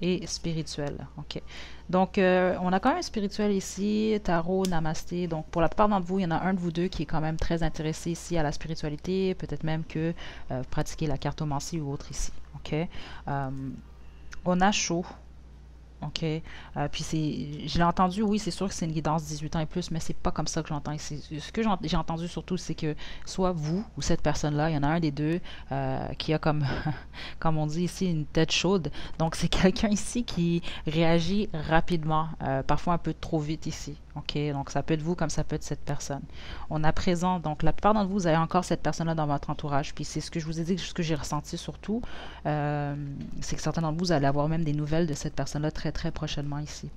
Speaker 1: Et spirituel. OK. Donc, on a quand même spirituel ici, tarot, namasté. Donc, pour la plupart d'entre vous, il y en a un de vous deux qui est quand même très intéressé ici à la spiritualité. Peut-être même que vous pratiquez la cartomancie ou autre ici. OK. On a chaud. OK. Puis je l'ai entendu, oui, c'est sûr que c'est une guidance 18 ans et plus, mais c'est pas comme ça que j'entends ici. Ce que j'ai entendu surtout, c'est que soit vous ou cette personne-là, il y en a un des deux qui a comme, comme on dit ici, une tête chaude. Donc, c'est quelqu'un ici qui réagit rapidement, parfois un peu trop vite ici. OK. Donc, ça peut être vous comme ça peut être cette personne. On a présent, donc la plupart d'entre vous, vous avez encore cette personne-là dans votre entourage. Puis c'est ce que je vous ai dit, ce que j'ai ressenti surtout, c'est que certains d'entre vous, vous allez avoir même des nouvelles de cette personne-là très très prochainement ici.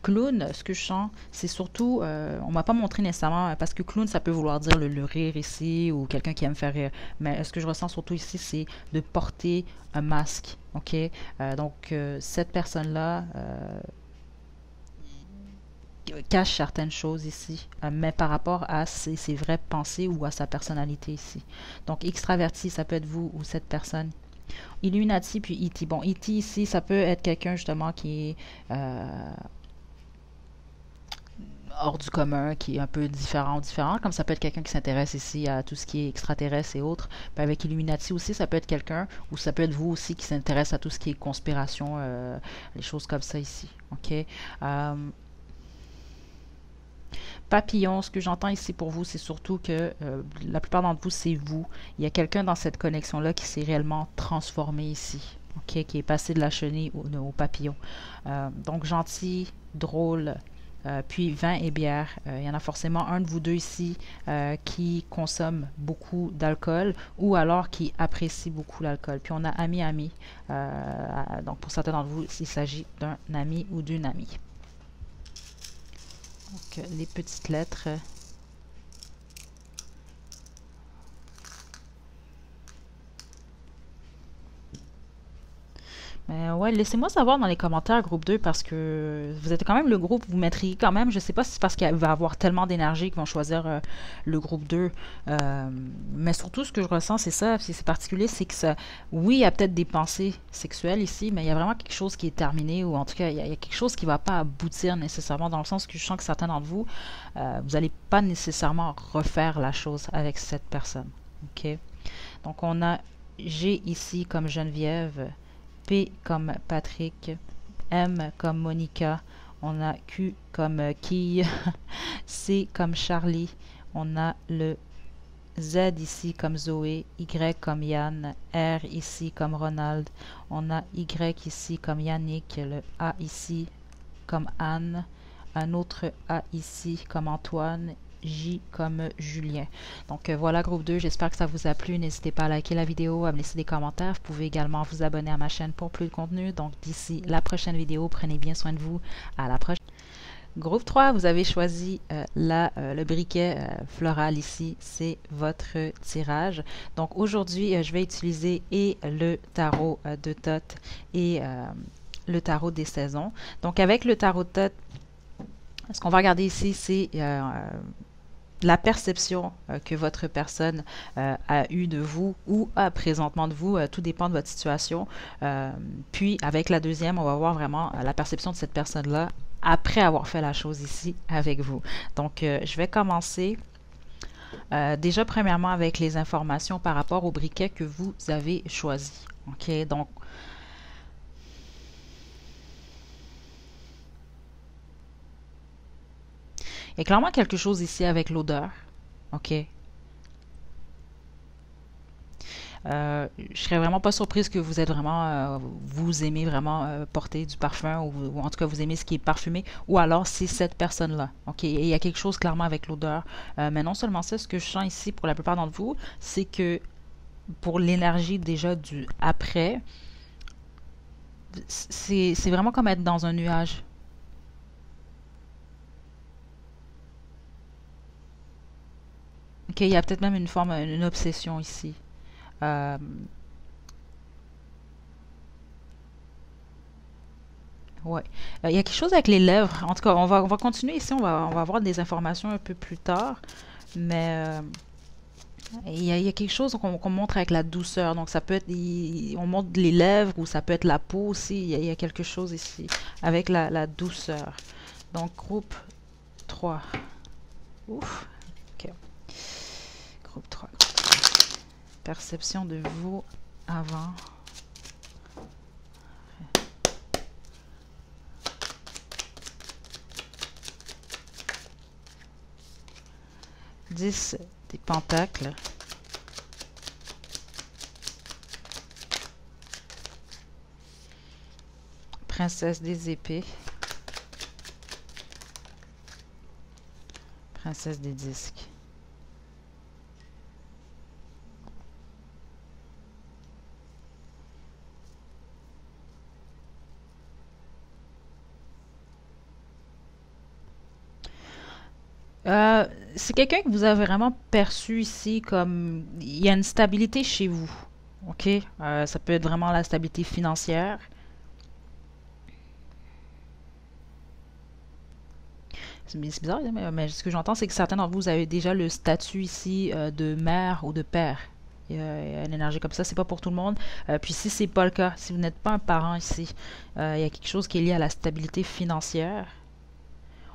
Speaker 1: Clown, ce que je sens, c'est surtout, on m'a pas montré nécessairement, parce que clown, ça peut vouloir dire le rire ici, ou quelqu'un qui aime faire rire. Mais ce que je ressens surtout ici, c'est de porter un masque. OK? Donc, cette personne-là cache certaines choses ici, mais par rapport à ses vraies pensées ou à sa personnalité ici. Donc, extraverti, ça peut être vous ou cette personne. Illuminati puis E.T. Bon, E.T. ici, ça peut être quelqu'un justement qui est hors du commun, qui est un peu différent, comme ça peut être quelqu'un qui s'intéresse ici à tout ce qui est extraterrestre et autres. Puis avec Illuminati aussi, ça peut être quelqu'un, ou ça peut être vous aussi qui s'intéresse à tout ce qui est conspiration, les choses comme ça ici. OK? Papillon, ce que j'entends ici pour vous, c'est surtout que la plupart d'entre vous, c'est vous. Il y a quelqu'un dans cette connexion-là qui s'est réellement transformé ici, OK, qui est passé de la chenille au papillon. Donc, gentil, drôle, puis vin et bière. Il y en a forcément un de vous deux ici qui consomme beaucoup d'alcool ou alors qui apprécie beaucoup l'alcool. Puis on a ami-ami. Donc pour certains d'entre vous, il s'agit d'un ami ou d'une amie. Donc les petites lettres. Mais ouais, laissez-moi savoir dans les commentaires, groupe 2, parce que vous êtes quand même le groupe, vous mettriez quand même, je sais pas si c'est parce qu'il va y avoir tellement d'énergie qu'ils vont choisir le groupe 2. Mais surtout, ce que je ressens, c'est ça, si c'est particulier, c'est que ça, oui, il y a peut-être des pensées sexuelles ici, mais il y a vraiment quelque chose qui est terminé, ou en tout cas, il y a quelque chose qui va pas aboutir nécessairement, dans le sens que je sens que certains d'entre vous, vous n'allez pas nécessairement refaire la chose avec cette personne. OK? Donc, on a G ici comme Geneviève, P comme Patrick, M comme Monica, on a Q comme Quille, C comme Charlie, on a le Z ici comme Zoé, Y comme Yann, R ici comme Ronald, on a Y ici comme Yannick, le A ici comme Anne, un autre A ici comme Antoine, J comme Julien. Donc voilà groupe 2, j'espère que ça vous a plu. N'hésitez pas à liker la vidéo, à me laisser des commentaires. Vous pouvez également vous abonner à ma chaîne pour plus de contenu. Donc d'ici la prochaine vidéo, prenez bien soin de vous. À la prochaine. Groupe 3, vous avez choisi le briquet floral ici, c'est votre tirage. Donc aujourd'hui, je vais utiliser et le tarot de Thoth et le tarot des saisons. Donc avec le tarot de Thoth, ce qu'on va regarder ici, c'est la perception que votre personne a eue de vous ou a présentement de vous, tout dépend de votre situation. Puis avec la deuxième, on va voir vraiment la perception de cette personne-là après avoir fait la chose ici avec vous. Donc je vais commencer déjà premièrement avec les informations par rapport au briquet que vous avez choisi. OK, donc il y a clairement quelque chose ici avec l'odeur. OK. Je serais vraiment pas surprise que vous êtes vraiment, vous aimez vraiment porter du parfum ou en tout cas vous aimez ce qui est parfumé ou alors c'est cette personne-là. OK. Et il y a quelque chose clairement avec l'odeur. Mais non seulement ça, ce que je sens ici pour la plupart d'entre vous, c'est que pour l'énergie déjà du après, c'est vraiment comme être dans un nuage. OK, il y a peut-être même une forme, une obsession ici. Euh, ouais. Il y a quelque chose avec les lèvres. En tout cas, on va continuer ici. On va avoir des informations un peu plus tard. Mais il y a quelque chose qu'on montre avec la douceur. Donc, ça peut être... on montre les lèvres ou ça peut être la peau aussi. Il y a quelque chose ici avec la douceur. Donc, groupe 3. Ouf. OK. Groupe 3. Perception de vous avant. Dix des pentacles. Princesse des épées. Princesse des disques. C'est quelqu'un que vous avez vraiment perçu ici comme il y a une stabilité chez vous. OK? Ça peut être vraiment la stabilité financière. C'est bizarre, mais ce que j'entends, c'est que certains d'entre vous avez déjà le statut ici de mère ou de père. Il y a une énergie comme ça, c'est pas pour tout le monde. Puis si c'est pas le cas, si vous n'êtes pas un parent ici, il y a quelque chose qui est lié à la stabilité financière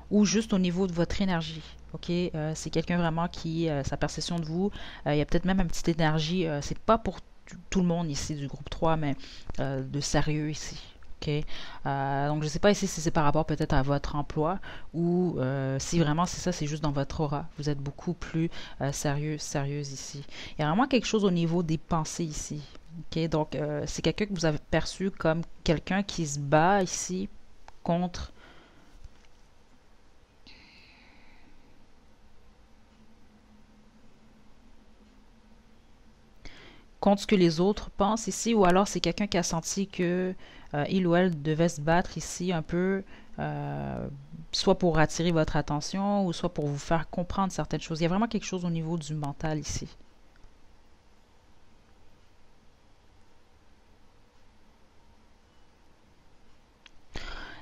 Speaker 1: ou juste au niveau de votre énergie. OK? C'est quelqu'un vraiment qui, sa perception de vous, il y a peut-être même une petite énergie, c'est pas pour tout le monde ici du groupe 3, mais de sérieux ici. OK? Donc, je ne sais pas ici si c'est par rapport peut-être à votre emploi ou si vraiment c'est ça, c'est juste dans votre aura. Vous êtes beaucoup plus sérieuse ici. Il y a vraiment quelque chose au niveau des pensées ici. OK? Donc, c'est quelqu'un que vous avez perçu comme quelqu'un qui se bat ici contre contre ce que les autres pensent ici, ou alors c'est quelqu'un qui a senti que il ou elle devait se battre ici un peu, euh, soit pour attirer votre attention, ou soit pour vous faire comprendre certaines choses. Il y a vraiment quelque chose au niveau du mental ici.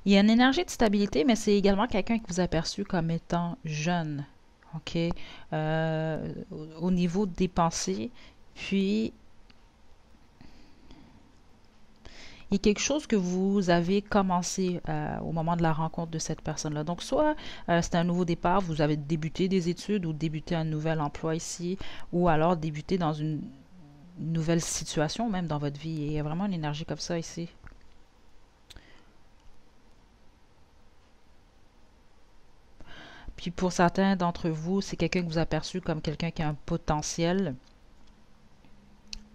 Speaker 1: Il y a une énergie de stabilité, mais c'est également quelqu'un que vous avez perçu comme étant jeune, ok, au niveau des pensées. Puis, il y a quelque chose que vous avez commencé au moment de la rencontre de cette personne-là. Donc, soit c'est un nouveau départ, vous avez débuté des études ou débuté un nouvel emploi ici, ou alors débuté dans une nouvelle situation même dans votre vie. Et il y a vraiment une énergie comme ça ici. Puis pour certains d'entre vous, c'est quelqu'un que vous avez perçu comme quelqu'un qui a un potentiel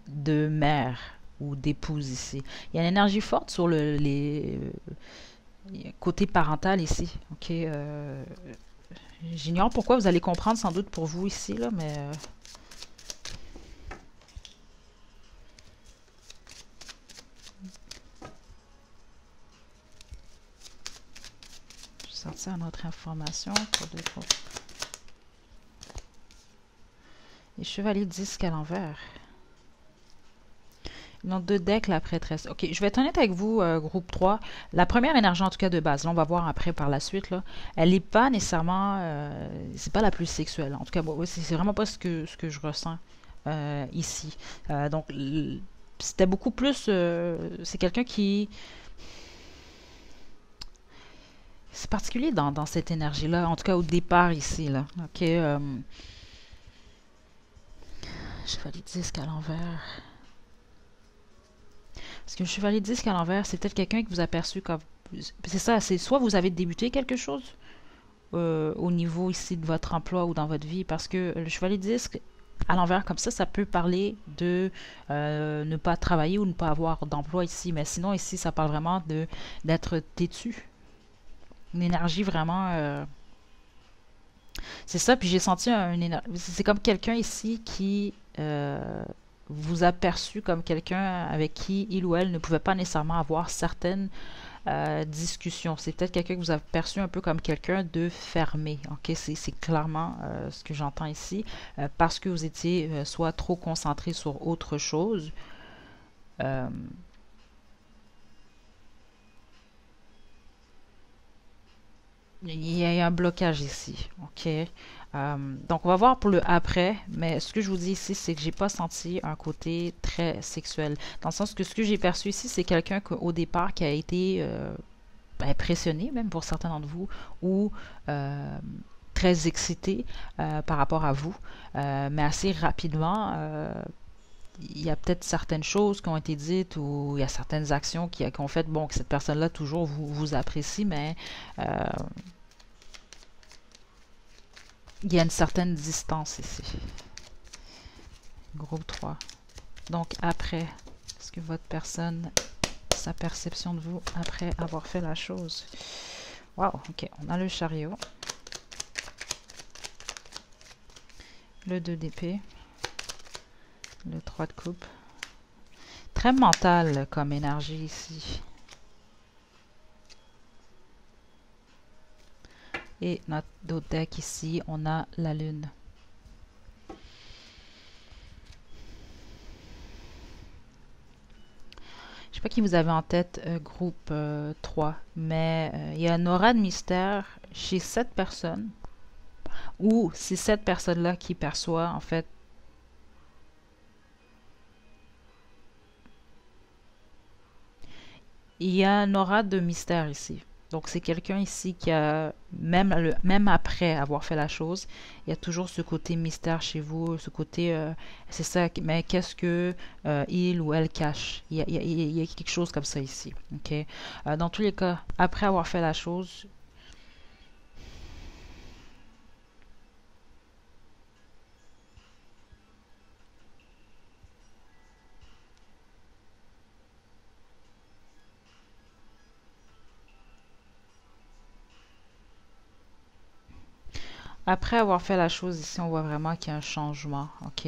Speaker 1: de mère ou d'épouse ici. Il y a une énergie forte sur les côté parental ici. Ok, j'ignore pourquoi, vous allez comprendre sans doute pour vous ici là, mais je vais sortir une autre information pour deux fois. Les chevaliers de disque à l'envers. Ils ont deux decks, la prêtresse. Ok, je vais être honnête avec vous, groupe 3. La première énergie, en tout cas de base, là, on va voir après par la suite, là, elle n'est pas nécessairement. C'est pas la plus sexuelle. En tout cas, bon, c'est vraiment pas ce que je ressens ici. Donc, c'était beaucoup plus. C'est quelqu'un qui. C'est particulier dans cette énergie-là, en tout cas au départ ici, là. Ok, chevalier de disque à l'envers. Parce que le chevalier de disque à l'envers, c'est peut-être quelqu'un que vous a perçu comme. C'est ça, c'est soit vous avez débuté quelque chose au niveau ici de votre emploi ou dans votre vie, parce que le chevalier de disque à l'envers comme ça peut parler de ne pas travailler ou ne pas avoir d'emploi ici, mais sinon ici, ça parle vraiment de d'être têtu. Une énergie vraiment. C'est ça, puis j'ai senti une énergie. C'est comme quelqu'un ici qui vous a perçu comme quelqu'un avec qui il ou elle ne pouvait pas nécessairement avoir certaines discussions. C'est peut-être quelqu'un que vous avez perçu un peu comme quelqu'un de fermé. Ok, c'est clairement ce que j'entends ici, parce que vous étiez soit trop concentré sur autre chose. Euh, il y a un blocage ici. Ok. Donc, on va voir pour le après, mais ce que je vous dis ici, c'est que j'ai pas senti un côté très sexuel. Dans le sens que ce que j'ai perçu ici, c'est quelqu'un au départ qui a été impressionné, même pour certains d'entre vous, ou très excité par rapport à vous. Mais assez rapidement, il y a peut-être certaines choses qui ont été dites ou il y a certaines actions qui ont fait, bon, que cette personne-là toujours vous apprécie, mais euh, il y a une certaine distance ici. Groupe 3. Donc après, est-ce que votre personne, sa perception de vous après avoir fait la chose? Wow, ok, on a le chariot. Le 2 d'épée. Le 3 de coupe. Très mental comme énergie ici. Et notre autre deck ici, on a la lune. Je sais pas qui vous avez en tête, groupe 3, mais il y a une aura de mystère chez cette personne, ou c'est cette personne-là qui perçoit, en fait, il y a une aura de mystère ici. Donc c'est quelqu'un ici qui a, même après avoir fait la chose, il y a toujours ce côté mystère chez vous, ce côté, c'est ça, mais qu'est-ce que il ou elle cache? Il y a quelque chose comme ça ici. Ok. Dans tous les cas, après avoir fait la chose, après avoir fait la chose ici, on voit vraiment qu'il y a un changement. Ok.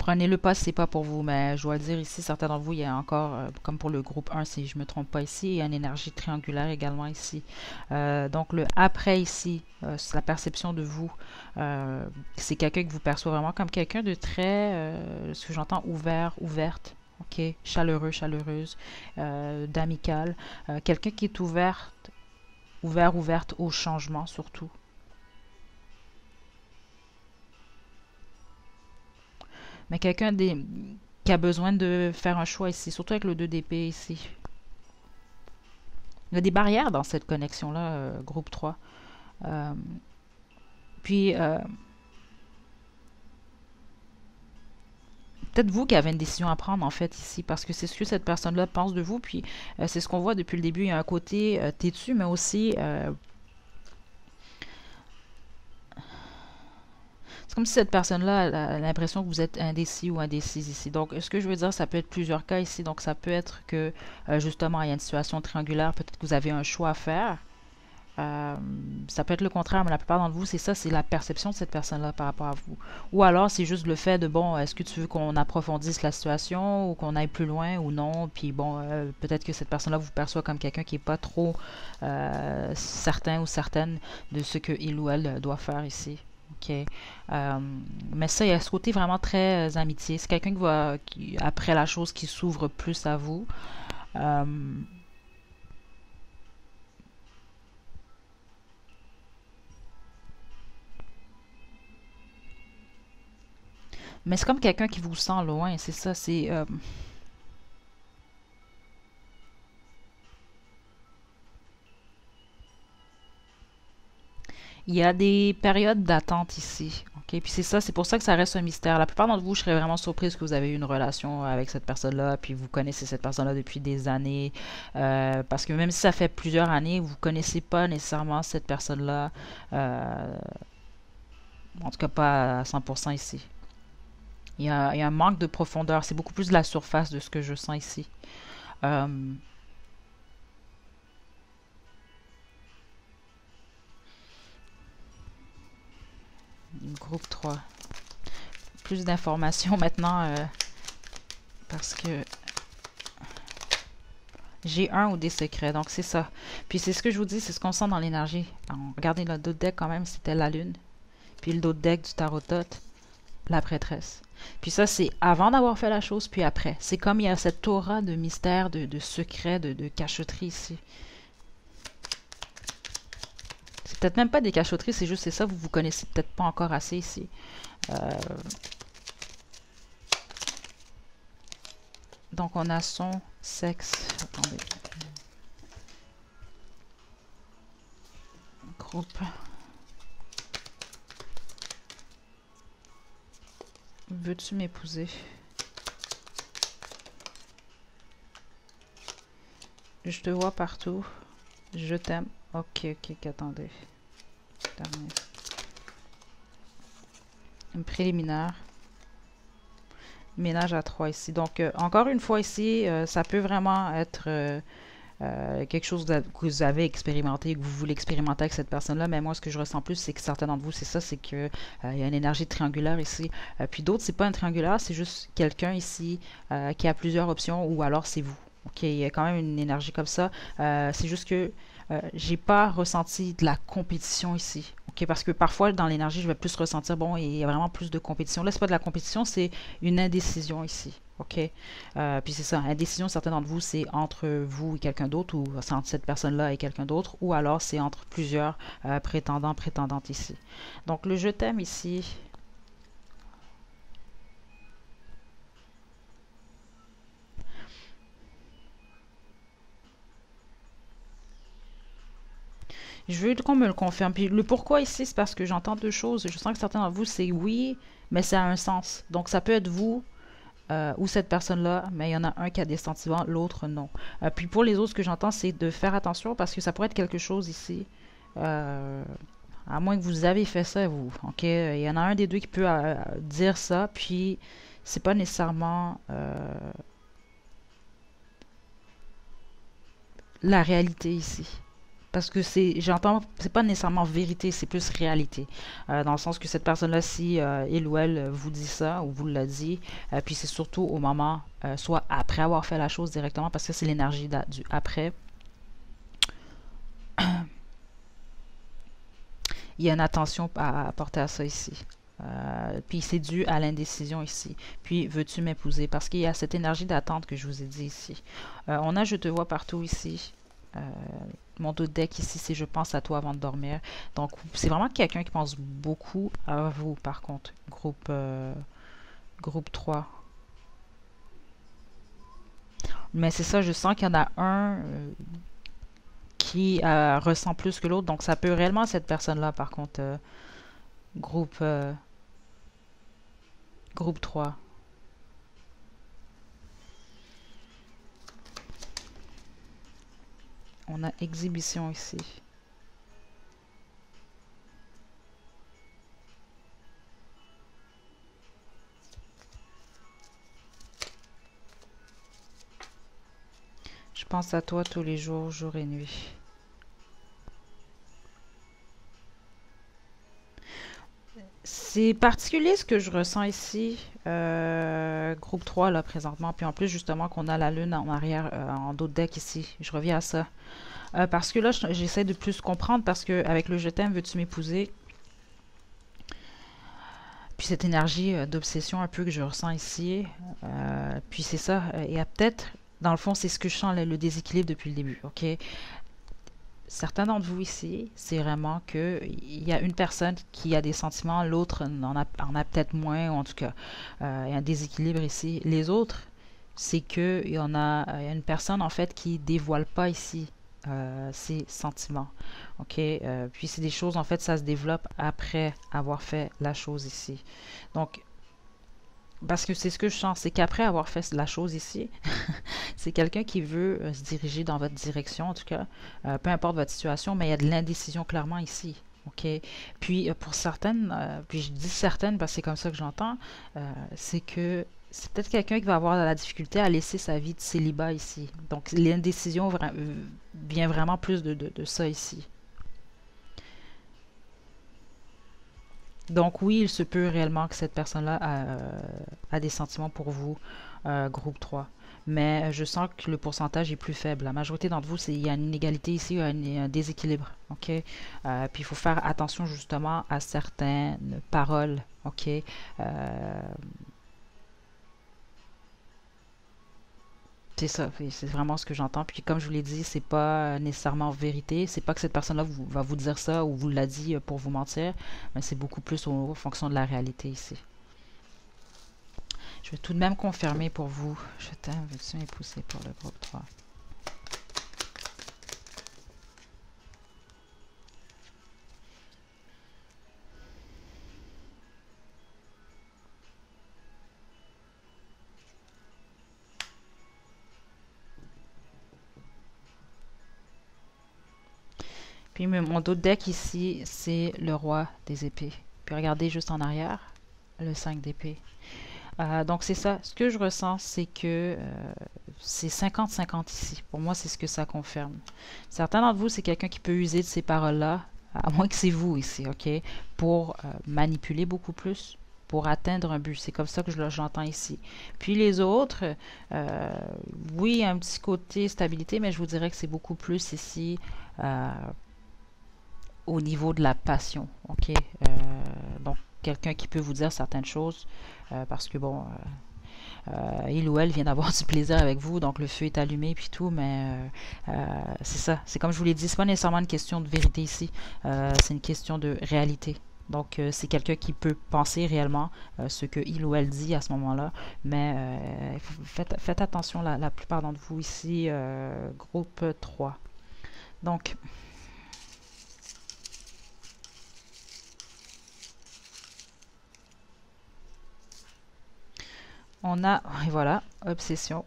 Speaker 1: prenez-le pas si c'est pas pour vous, mais je dois le dire ici, certains d'entre vous, il y a encore, comme pour le groupe 1, si je me trompe pas ici, il y a une énergie triangulaire également ici. Donc le après ici, c'est la perception de vous. C'est quelqu'un que vous perçoit vraiment comme quelqu'un de très, ce que j'entends, ouvert, ouverte. OK, chaleureux, chaleureuse, d'amical. Quelqu'un qui est ouverte au changement surtout. Mais qui a besoin de faire un choix ici, surtout avec le 2 d'épée ici. Il y a des barrières dans cette connexion-là, groupe 3. Euh, puis, peut-être vous qui avez une décision à prendre en fait ici, parce que c'est ce que cette personne-là pense de vous, puis c'est ce qu'on voit depuis le début. Il y a un côté têtu, mais aussi c'est comme si cette personne-là a l'impression que vous êtes indécis ou indécise ici. Donc, ce que je veux dire, ça peut être plusieurs cas ici. Donc, ça peut être que, justement, il y a une situation triangulaire. Peut-être que vous avez un choix à faire. Ça peut être le contraire, mais la plupart d'entre vous, c'est ça, c'est la perception de cette personne-là par rapport à vous. Ou alors, c'est juste le fait de, bon, est-ce que tu veux qu'on approfondisse la situation ou qu'on aille plus loin ou non? Puis, bon, peut-être que cette personne-là vous perçoit comme quelqu'un qui n'est pas trop certain ou certaine de ce qu'il ou elle doit faire ici. OK. Mais ça, il y a ce côté vraiment très amitié. C'est quelqu'un après la chose, qui s'ouvre plus à vous. Euh, mais c'est comme quelqu'un qui vous sent loin, c'est ça. Il y a des périodes d'attente ici. OK? Puis c'est ça, c'est pour ça que ça reste un mystère. La plupart d'entre vous, je serais vraiment surprise que vous avez eu une relation avec cette personne-là, puis vous connaissez cette personne-là depuis des années. Parce que même si ça fait plusieurs années, vous ne connaissez pas nécessairement cette personne-là. En tout cas, pas à 100% ici. Il y a un manque de profondeur. C'est beaucoup plus de la surface de ce que je sens ici. Euh, Groupe 3. Plus d'informations maintenant parce que j'ai un ou des secrets. Donc, c'est ça. Puis, c'est ce que je vous dis, c'est ce qu'on sent dans l'énergie. Regardez le d'autres deck quand même, c'était la lune. Puis, le d'autre deck du tarotot, la prêtresse. Puis ça, c'est avant d'avoir fait la chose, puis après. C'est comme il y a cette aura de mystère, de secret, de cachotterie ici. C'est peut-être même pas des cachotteries, c'est juste c'est ça, vous vous connaissez peut-être pas encore assez ici. Donc on a son, sexe, attendez. Groupe. Veux-tu m'épouser? Je te vois partout. Je t'aime. Ok, attendez. Dernier. Une préliminaire. Ménage à 3 ici. Donc, encore une fois ici, ça peut vraiment être quelque chose que vous avez expérimenté, que vous voulez expérimenter avec cette personne-là. Mais moi, ce que je ressens plus, c'est que certains d'entre vous, c'est ça, c'est que il y a une énergie triangulaire ici. Puis d'autres, c'est pas un triangulaire, c'est juste quelqu'un ici qui a plusieurs options, ou alors c'est vous. Ok, il y a quand même une énergie comme ça. C'est juste que j'ai pas ressenti de la compétition ici. Ok, parce que parfois dans l'énergie, je vais plus ressentir, bon, il y a vraiment plus de compétition. Là, c'est pas de la compétition, c'est une indécision ici. OK? Puis c'est ça, indécision, certains d'entre vous, c'est entre vous et quelqu'un d'autre, ou c'est entre cette personne-là et quelqu'un d'autre, ou alors c'est entre plusieurs prétendants, prétendantes ici. Donc le je t'aime ici. Je veux qu'on me le confirme. Puis le pourquoi ici, c'est parce que j'entends deux choses. Je sens que certains d'entre vous, c'est oui, mais ça a un sens. Donc ça peut être vous, ou cette personne-là, mais il y en a un qui a des sentiments, l'autre non. Puis pour les autres, ce que j'entends, c'est de faire attention parce que ça pourrait être quelque chose ici. À moins que vous avez fait ça, vous. OK? Il y en a un des deux qui peut dire ça, puis c'est pas nécessairement la réalité ici. Parce que j'entends, c'est pas nécessairement vérité, c'est plus réalité. Dans le sens que cette personne-là, si il ou elle vous dit ça, ou vous l'a dit, puis c'est surtout au moment, soit après avoir fait la chose directement, parce que c'est l'énergie du après, il y a une attention à apporter à ça ici. Puis c'est dû à l'indécision ici. Puis veux-tu m'épouser? Parce qu'il y a cette énergie d'attente que je vous ai dit ici. On a je te vois partout ici. Mon dos de deck ici, c'est je pense à toi avant de dormir. Donc c'est vraiment quelqu'un qui pense beaucoup à vous par contre. Groupe 3. Mais c'est ça, je sens qu'il y en a un qui ressent plus que l'autre. Donc ça peut réellement cette personne-là par contre. Groupe, euh, groupe 3. On a exhibition ici. Je pense à toi tous les jours, jour et nuit. C'est particulier ce que je ressens ici, groupe 3 là présentement, puis en plus justement qu'on a la lune en arrière, en dos de deck ici, je reviens à ça. Parce que là, j'essaie de plus comprendre, parce que avec le je t'aime, veux-tu m'épouser? Puis cette énergie d'obsession un peu que je ressens ici, puis c'est ça, il y a peut-être, dans le fond, c'est ce que je sens, le déséquilibre depuis le début, ok? Certains d'entre vous ici, c'est vraiment que il y a une personne qui a des sentiments, l'autre en a peut-être moins, ou en tout cas, il y a un déséquilibre ici. Les autres, c'est que il y a une personne en fait qui dévoile pas ici ses sentiments. Ok, puis c'est des choses en fait, ça se développe après avoir fait la chose ici. Donc parce que c'est ce que je sens, c'est qu'après avoir fait la chose ici, c'est quelqu'un qui veut se diriger dans votre direction, en tout cas, peu importe votre situation, mais il y a de l'indécision clairement ici. OK? Puis pour certaines, puis je dis certaines parce que c'est comme ça que j'entends, c'est que c'est peut-être quelqu'un qui va avoir la difficulté à laisser sa vie de célibat ici. Donc l'indécision vient vraiment plus de ça ici. Donc oui, il se peut réellement que cette personne-là a des sentiments pour vous, groupe 3. Mais je sens que le pourcentage est plus faible. La majorité d'entre vous, il y a une inégalité ici, un déséquilibre. OK? Puis il faut faire attention justement à certaines paroles. OK? C'est ça, c'est vraiment ce que j'entends. Puis comme je vous l'ai dit, c'est pas nécessairement vérité. C'est pas que cette personne-là va vous dire ça ou vous l'a dit pour vous mentir, mais c'est beaucoup plus en fonction de la réalité ici. Je vais tout de même confirmer pour vous. Je t'aime, veux-tu m'épouser pour le groupe 3? Puis mon autre deck ici, c'est le roi des épées. Puis regardez juste en arrière, le 5 d'épée. Donc c'est ça. Ce que je ressens, c'est que c'est 50-50 ici. Pour moi, c'est ce que ça confirme. Certains d'entre vous, c'est quelqu'un qui peut user de ces paroles-là, à moins que c'est vous ici, ok, pour manipuler beaucoup plus, pour atteindre un but. C'est comme ça que j'entends ici. Puis les autres, oui, un petit côté stabilité, mais je vous dirais que c'est beaucoup plus ici au niveau de la passion, ok. Donc quelqu'un qui peut vous dire certaines choses, parce que bon, il ou elle vient d'avoir du plaisir avec vous, donc le feu est allumé puis tout, mais c'est ça. C'est comme je vous l'ai dit, c'est pas nécessairement une question de vérité ici, c'est une question de réalité. Donc c'est quelqu'un qui peut penser réellement ce que il ou elle dit à ce moment-là, mais faites attention, la plupart d'entre vous ici, groupe 3. Donc on a, et voilà, obsession.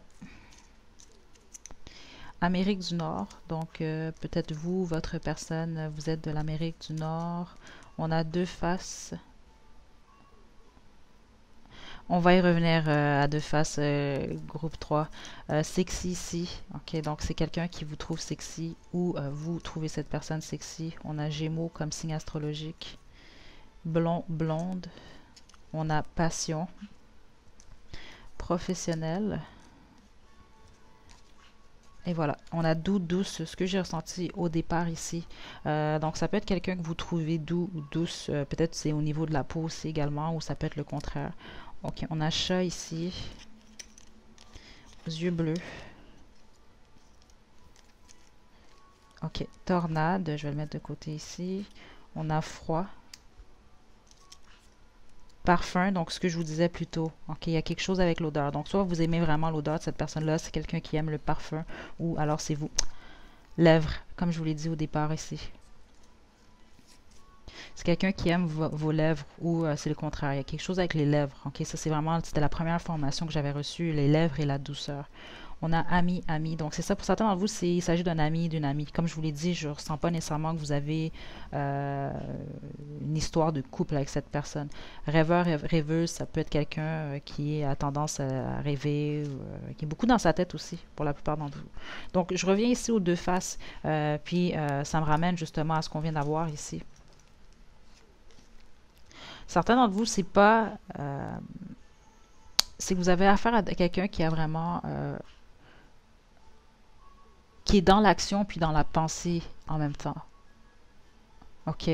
Speaker 1: Amérique du Nord, donc peut-être vous, votre personne, vous êtes de l'Amérique du Nord. On a deux faces. On va y revenir à deux faces, groupe 3. Sexy ici. Ok, donc c'est quelqu'un qui vous trouve sexy ou vous trouvez cette personne sexy. On a Gémeaux comme signe astrologique. Blond, blonde. On a passion. Professionnel. Et voilà, on a doux, douce, ce que j'ai ressenti au départ ici. Donc ça peut être quelqu'un que vous trouvez doux ou douce. Peut-être c'est au niveau de la peau aussi également, ou ça peut être le contraire. Ok, on a chat ici. Yeux bleus. Ok, tornade, je vais le mettre de côté ici. On a froid. Parfum, donc ce que je vous disais plus tôt. Ok, il y a quelque chose avec l'odeur. Donc soit vous aimez vraiment l'odeur de cette personne-là, c'est quelqu'un qui aime le parfum, ou alors c'est vous. Lèvres, comme je vous l'ai dit au départ ici. C'est quelqu'un qui aime vos lèvres ou c'est le contraire. Il y a quelque chose avec les lèvres. Ok, ça c'est vraiment, c'était la première information que j'avais reçue, les lèvres et la douceur. On a ami, ami. Donc c'est ça, pour certains d'entre vous, il s'agit d'un ami, d'une amie. Comme je vous l'ai dit, je ne ressens pas nécessairement que vous avez une histoire de couple avec cette personne. Rêveur, rêveuse, ça peut être quelqu'un qui a tendance à rêver, qui est beaucoup dans sa tête aussi, pour la plupart d'entre vous. Donc je reviens ici aux deux faces, puis ça me ramène justement à ce qu'on vient d'avoir ici. Certains d'entre vous, c'est que vous avez affaire à quelqu'un qui a vraiment qui est dans l'action puis dans la pensée en même temps. OK.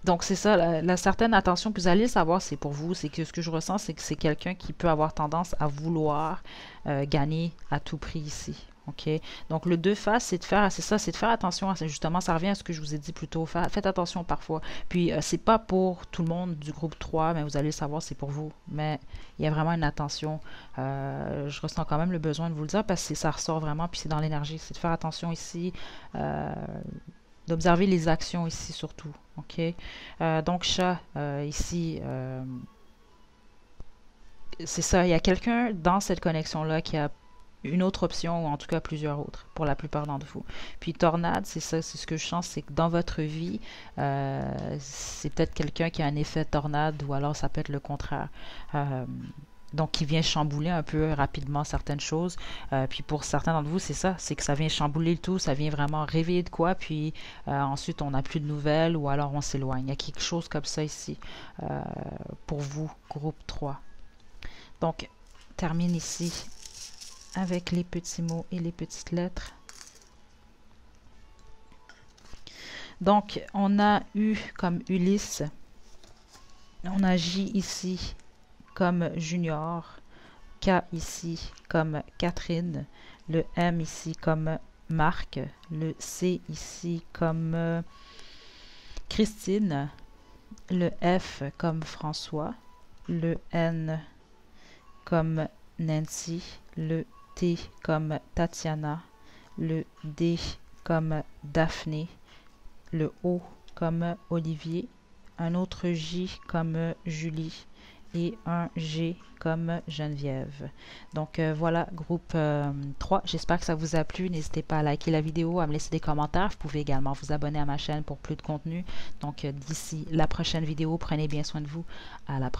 Speaker 1: Donc, c'est ça, la certaine attention que vous allez savoir, c'est pour vous. C'est que ce que je ressens, c'est que c'est quelqu'un qui peut avoir tendance à vouloir gagner à tout prix ici. OK? Donc, le deux faces, c'est de faire, c'est ça, c'est de faire attention. Justement, ça revient à ce que je vous ai dit plus tôt. Faites attention parfois. Puis, c'est pas pour tout le monde du groupe 3, mais vous allez le savoir, c'est pour vous. Mais il y a vraiment une attention. Je ressens quand même le besoin de vous le dire parce que ça ressort vraiment, puis c'est dans l'énergie. C'est de faire attention ici. D'observer les actions ici surtout. OK? Donc, chat, ici, c'est ça. Il y a quelqu'un dans cette connexion-là qui a une autre option, ou en tout cas plusieurs autres, pour la plupart d'entre vous. Puis tornade, c'est ça, c'est ce que je sens, c'est que dans votre vie, c'est peut-être quelqu'un qui a un effet tornade, ou alors ça peut être le contraire. Donc, qui vient chambouler un peu rapidement certaines choses. Puis pour certains d'entre vous, c'est ça, c'est que ça vient chambouler le tout, ça vient vraiment réveiller de quoi, puis ensuite on n'a plus de nouvelles, ou alors on s'éloigne. Il y a quelque chose comme ça ici pour vous, groupe 3. Donc, termine ici avec les petits mots et les petites lettres. Donc, on a U comme Ulysse, on a J ici comme Junior, K ici comme Catherine, le M ici comme Marc, le C ici comme Christine, le F comme François, le N comme Nancy, le T comme Tatiana, le D comme Daphné, le O comme Olivier, un autre J comme Julie et un G comme Geneviève. Donc voilà, groupe 3. J'espère que ça vous a plu. N'hésitez pas à liker la vidéo, à me laisser des commentaires. Vous pouvez également vous abonner à ma chaîne pour plus de contenu. Donc d'ici la prochaine vidéo, prenez bien soin de vous. À la prochaine.